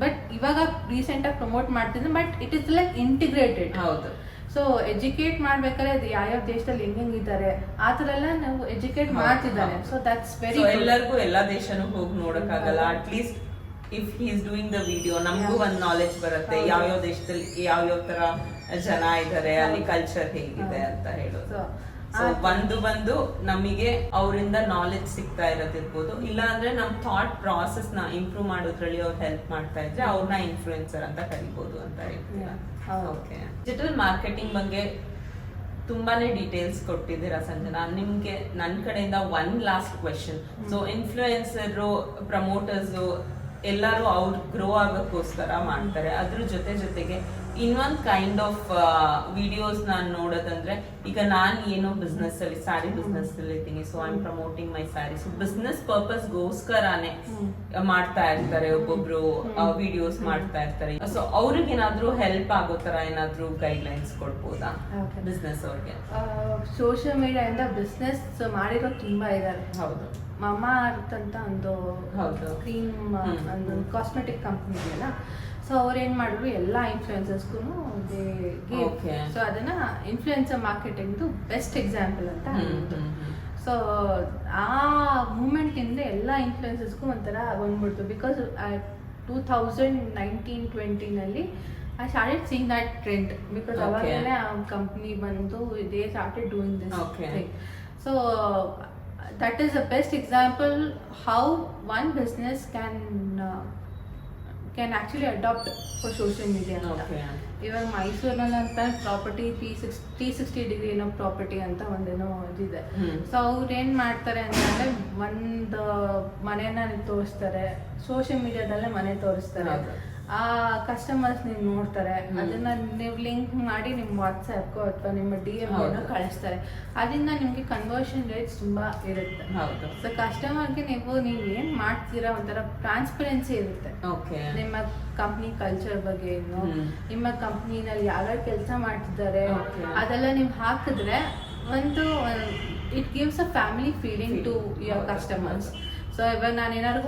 ಬಟ್ ಇವಾಗ ರೀಸೆಂಟ್ ಆಗಿ ಪ್ರಮೋಟ್ ಮಾಡ್ತಿದ್ರೆ, but it is like integrated. ಹೌದು. ಸೊ ಎಜುಕೇಟ್ ಮಾಡ್ಬೇಕಾದ್ರೆ ಅದು ಯಾವ ದೇಶದಲ್ಲಿ ಹೆಂಗಿದ್ದಾರೆ ಆ ತರ ಎಲ್ಲ ನಾವು ಎಜುಕೇಟ್ ಮಾಡ್ತಿದ್ದಾರೆ. So that's very. ಎಲ್ಲರಿಗೂ ಎಲ್ಲಾ ದೇಶನೂ ಹೋಗಿ ನೋಡಕ್ಕಾಗಲ್ಲ. At least if he is doing the video ನಮಗೂ ಒಂದು ನಾಲೆಜ್ ಬರುತ್ತೆ, ಯಾವ್ಯಾವ ದೇಶದಲ್ಲಿ ಯಾವ್ಯಾವ ತರ ಜನ ಇದ್ದಾರೆ, ಅಲ್ಲಿ ಕಲ್ಚರ್ ಹೇಗಿದೆ ಅಂತ ಹೇಳೋದು. ಸೊ ಬಂದು ನಮಗೆ ಅವರಿಂದ ನಾಲೆಜ್ ಸಿಗ್ತಾ ಇರೋದಿರ್ಬೋದು. ಇಲ್ಲ ಅಂದ್ರೆ ನಮ್ ಥಾಟ್ ಪ್ರಾಸೆಸ್ ನ ಇಂಪ್ರೂವ್ ಮಾಡೋದ್ರಲ್ಲಿ ಅವ್ರು ಹೆಲ್ಪ್ ಮಾಡ್ತಾ ಇದ್ರೆ ಅವ್ರನ್ನ ಇನ್ಫ್ಲುಯೆನ್ಸರ್ ಅಂತ ಕರಿಬಹುದು ಅಂತ ಹೇಳ್ತೀರಾ? ಓಕೆ. ಡಿಜಿಟಲ್ ಮಾರ್ಕೆಟಿಂಗ್ ಬಗ್ಗೆ ತುಂಬಾನೇ ಡೀಟೇಲ್ಸ್ ಕೊಟ್ಟಿದ್ದೀರಾ ಸಂಜನಾ. ನಿಮ್ಗೆ ನನ್ನ ಕಡೆಯಿಂದ one last question. So influencer, promoters ಎಲ್ಲರೂ ಅವ್ರು ಗ್ರೋ ಆಗೋಕ್ಕೋಸ್ಕರ ಮಾಡ್ತಾರೆ. ಅದ್ರ ಜೊತೆಗೆ ಇನ್ನೊಂದು ಕೈಂಡ್ ಆಫ್ ವಿಡಿಯೋಸ್ ನಾನು ನೋಡೋದಂದ್ರೆ, ಈಗ ನಾನು ಏನೋ ಬಿಸ್ನೆಸ್ ಅಲ್ಲಿ ಸ್ಯಾರಿ ಬಿಸ್ನೆಸ್ ಅಲ್ಲಿ ಇದ್ದೀನಿ. So I am promoting my sari. So business purpose ಗೋಸ್ಕರನೇ ಮಾಡ್ತಾ ಇರ್ತಾರೆ ಒಬ್ಬೊಬ್ರು ವಿಡಿಯೋಸ್ ಮಾಡ್ತಾ ಇರ್ತಾರೆ. ಸೊ ಅವ್ರಿಗೆ ಏನಾದ್ರೂ ಹೆಲ್ಪ್ ಆಗೋ ತರ ಏನಾದ್ರೂ ಗೈಡ್ ಲೈನ್ಸ್ ಕೊಡ್ಬೋದಾ ಬಿಸ್ನೆಸ್ ಅವ್ರಿಗೆ? ಸೋಷಿಯಲ್ ಮೀಡಿಯಾ ಇಂದ ಬಿಸ್ನೆಸ್ ಮಾಡಿರೋ ತುಂಬಾ ಇದ್ದಾರೆ. ಹೌದು. ಮಮಾ ಅರ್ತ್ ಅಂತ ಒಂದು ಕ್ರೀಮ್ ಒಂದು ಕಾಸ್ಮೆಟಿಕ್ ಕಂಪ್ನಿ ಇದೆಯಲ್ಲ. ಸೊ ಅವ್ರು ಏನ್ ಮಾಡಿದ್ರು ಎಲ್ಲ ಇನ್ಫ್ಲುಯೆನ್ಸರ್ಸ್ಗೂ ಸೊ ಅದನ್ನ ಇನ್ಫ್ಲುಯೆನ್ಸರ್ ಮಾರ್ಕೆಟಿಂಗ್ದು ಬೆಸ್ಟ್ ಎಕ್ಸಾಂಪಲ್ ಅಂತ ಹೇಳಿದ್ರು. ಸೊ ಆ ಮೂಮೆಂಟ್ ಇಂದ ಎಲ್ಲ ಇನ್ಫ್ಲುಯೆನ್ಸರ್ಸ್ಗೂ ಒಂಥರ ಬಂದ್ಬಿಡ್ತು. Because 2019-20 I started seeing that trend because ಅವಾಗಲೇ ಆ ಕಂಪ್ನಿ ಬಂದು they started doing this thing. So that is the best example how one business can actually adopt for social media. ಇವಾಗ ಮೈಸೂರಿನಲ್ಲಿ ಅಂತ ಪ್ರಾಪರ್ಟಿ 360 ಡಿಗ್ರಿ ಏನೋ ಪ್ರಾಪರ್ಟಿ ಅಂತ ಒಂದೇನೋ ಇದಿದೆ. ಸೊ ಅವ್ರು ಏನ್ ಮಾಡ್ತಾರೆ ಅಂತಂದ್ರೆ ಒಂದು ಮನೆನ ತೋರಿಸ್ತಾರೆ, ಸೋಷಿಯಲ್ ಮೀಡಿಯಾದಲ್ಲೇ ಮನೆ ತೋರಿಸ್ತಾರೆ. ಆ ಕಸ್ಟಮರ್ಸ್ ನೀವು ನೋಡ್ತಾರೆ, ಅದನ್ನ ನೀವು ಲಿಂಕ್ ಮಾಡಿ ನಿಮ್ಮ ವಾಟ್ಸ್ಆ್ಯಪ್ಗೋ ಅಥವಾ ನಿಮ್ಮ DM ಏನೋ ಕಳಿಸ್ತಾರೆ. ಅದರಿಂದ ನಿಮಗೆ ಕನ್ವರ್ಷನ್ ರೇಟ್ಸ್ ತುಂಬ ಇರುತ್ತೆ. ಸೊ ಕಸ್ಟಮರ್ಗೆ ನೀವು ಏನು ಮಾಡ್ತೀರಾ ಒಂಥರ ಟ್ರಾನ್ಸ್ಪರೆನ್ಸಿ ಇರುತ್ತೆ. ನಿಮ್ಮ ಕಂಪ್ನಿ ಕಲ್ಚರ್ ಬಗ್ಗೆ ಏನು, ನಿಮ್ಮ ಕಂಪ್ನಿನಲ್ಲಿ ಯಾವ್ಯಾವ ಕೆಲಸ ಮಾಡ್ತಿದ್ದಾರೆ ಅದೆಲ್ಲ ನೀವು ಹಾಕಿದ್ರೆ ಒಂದು it gives a family feeling to your customers. So ಇವಾಗ ನಾನು ಏನಾದ್ರು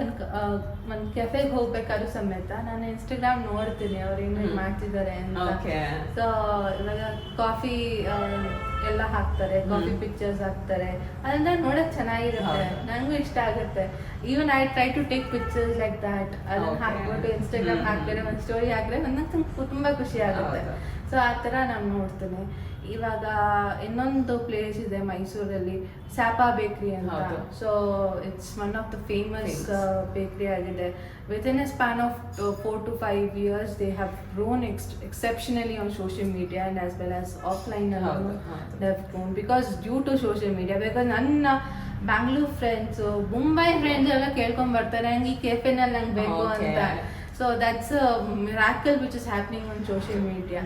ಒಂದು ಕೆಫೆಗೆ ಹೋಗ್ಬೇಕಾದ್ರೂ ಸಮೇತ ನಾನು ಇನ್ಸ್ಟಾಗ್ರಾಮ್ ನೋಡ್ತೀನಿ ಅವ್ರು ಏನು ಮಾಡ್ತಿದ್ದಾರೆ ಅಂತ. ಸೊ ಇವಾಗ ಕಾಫಿ ಎಲ್ಲ ಹಾಕ್ತಾರೆ, ಕಾಫಿ ಪಿಕ್ಚರ್ಸ್ ಹಾಕ್ತಾರೆ, ಅದನ್ನ ನೋಡಕ್ ಚೆನ್ನಾಗಿರುತ್ತೆ, ನನಗೂ ಇಷ್ಟ ಆಗುತ್ತೆ. Even I try to take pictures like that. ಅದನ್ನ ಹಾಕ್ಬಿಟ್ಟು ಇನ್ಸ್ಟಾಗ್ರಾಮ್ ಹಾಕಿದ್ರೆ ಒಂದು ಸ್ಟೋರಿ ಹಾಕಿದ್ರೆ ನನಗೆ ತುಂಬಾ ಖುಷಿ ಆಗುತ್ತೆ. ಸೊ ಆ ಥರ ನಾನು ನೋಡ್ತೀನಿ. ಇವಾಗ ಇನ್ನೊಂದು ಪ್ಲೇಸ್ ಇದೆ ಮೈಸೂರಲ್ಲಿ, ಸ್ಯಾಪಾ ಬೇಕ್ರಿ ಅಂತ. So it's one of the famous ಬೇಕ್ರಿ ಆಗಿದೆ. Within A span of 4 to 5 years they have grown exceptionally on social media and as well as offline. They have grown because due to social media. Because ನನ್ನ Bangalore friends, Mumbai friends ಎಲ್ಲ ಕೇಳ್ಕೊಂಡ್ ಬರ್ತಾರೆ ನಂಗೆ ಈ ಕೆಫೆನಲ್ಲಿ ನಂಗೆ ಬೇಕು ಅಂತ. So that's a miracle which is happening on social media.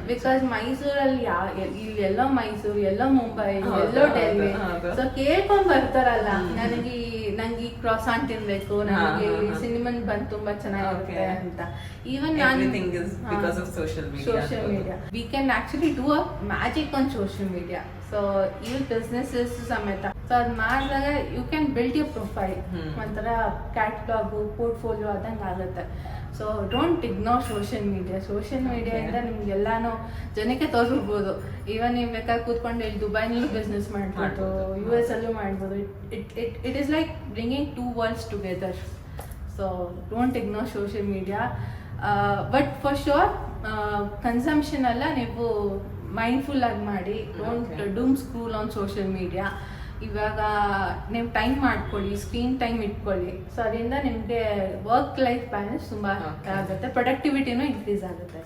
Because ಮೈಸೂರಲ್ಲಿ ಎಲ್ಲೋ ಮೈಸೂರು, ಎಲ್ಲೋ ಮುಂಬೈ, ಎಲ್ಲೋ ಡೆಲ್ಲಿ, ಸೊ ಕೇಳ್ಕೊಂಡ್ ಬರ್ತಾರಲ್ಲ ನಂಗೆ ಈ ಕ್ರಾಸಾನ್ ತಿನ್ಬೇಕು, ನನಗೆ ಸಿನಿಮನ್ ಬಂದು ತುಂಬಾ ಚೆನ್ನಾಗಿರುತ್ತೆ ಅಂತ. Even social media we can actually do a magic on social media. So even businesses ಸಮೇತ. ಸೊ ಅದು ಮಾಡಿದಾಗ you can build your profile, ಒಂಥರ ಕ್ಯಾಟ್ಲಾಗು ಪೋರ್ಟ್ಫೋಲಿಯೋ ಆದಂಗೆ ಆಗುತ್ತೆ. So don't ignore social media. Social ಮೀಡಿಯಾದಿಂದ ನಿಮ್ಗೆಲ್ಲಾನು ಜನಕ್ಕೆ ತೋರಿಸ್ಬಿಡ್ಬೋದು. ಈವನ್ ನೀವು ಬೇಕಾದ್ರೆ ಕೂತ್ಕೊಂಡು ಇಲ್ಲಿ ದುಬೈನಲ್ಲೂ ಬಿಸ್ನೆಸ್ ಮಾಡ್ಬೋದು, US ಅಲ್ಲೂ ಮಾಡ್ಬೋದು. It is like bringing 2 worlds together. So don't ignore social media. But for sure consumption ಎಲ್ಲ ನೀವು ಮೈಂಡ್ಫುಲ್ ಆಗಿ ಮಾಡಿ. Don't doom scroll on social media. ಇವಾಗ ನೀವು ಟೈಮ್ ಮಾಡ್ಕೊಳ್ಳಿ, ಸ್ಕ್ರೀನ್ ಟೈಮ್ ಇಟ್ಕೊಳ್ಳಿ. ಸೊ ಅದರಿಂದ ನಿಮಗೆ ವರ್ಕ್ ಲೈಫ್ ಬ್ಯಾಲೆನ್ಸ್ ತುಂಬ ಆಗುತ್ತೆ, ಪ್ರೊಡಕ್ಟಿವಿಟಿನೂ ಇನ್ಕ್ರೀಸ್ ಆಗುತ್ತೆ.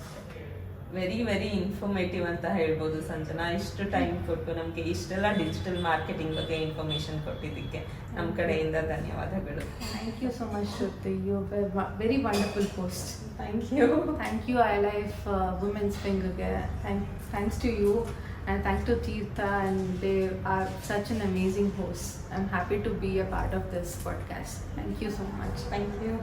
ವೆರಿ ಇನ್ಫಾರ್ಮೇಟಿವ್ ಅಂತ ಹೇಳ್ಬೋದು ಸಂಜನಾ. ಇಷ್ಟು ಟೈಮ್ ಕೊಟ್ಟು ನಮಗೆ ಇಷ್ಟೆಲ್ಲ ಡಿಜಿಟಲ್ ಮಾರ್ಕೆಟಿಂಗ್ ಬಗ್ಗೆ ಇನ್ಫಾರ್ಮೇಶನ್ ಕೊಟ್ಟಿದ್ದಕ್ಕೆ ನಮ್ಮ ಕಡೆಯಿಂದ ಧನ್ಯವಾದಗಳು. Thank you so much Shruti. You very wonderful post. Thank you iLife Women's Fingerಗೆ. Thanks to you. And thanks to Tirtha, and they are such an amazing host. I'm happy to be a part of this podcast. Thank you so much. Thank you.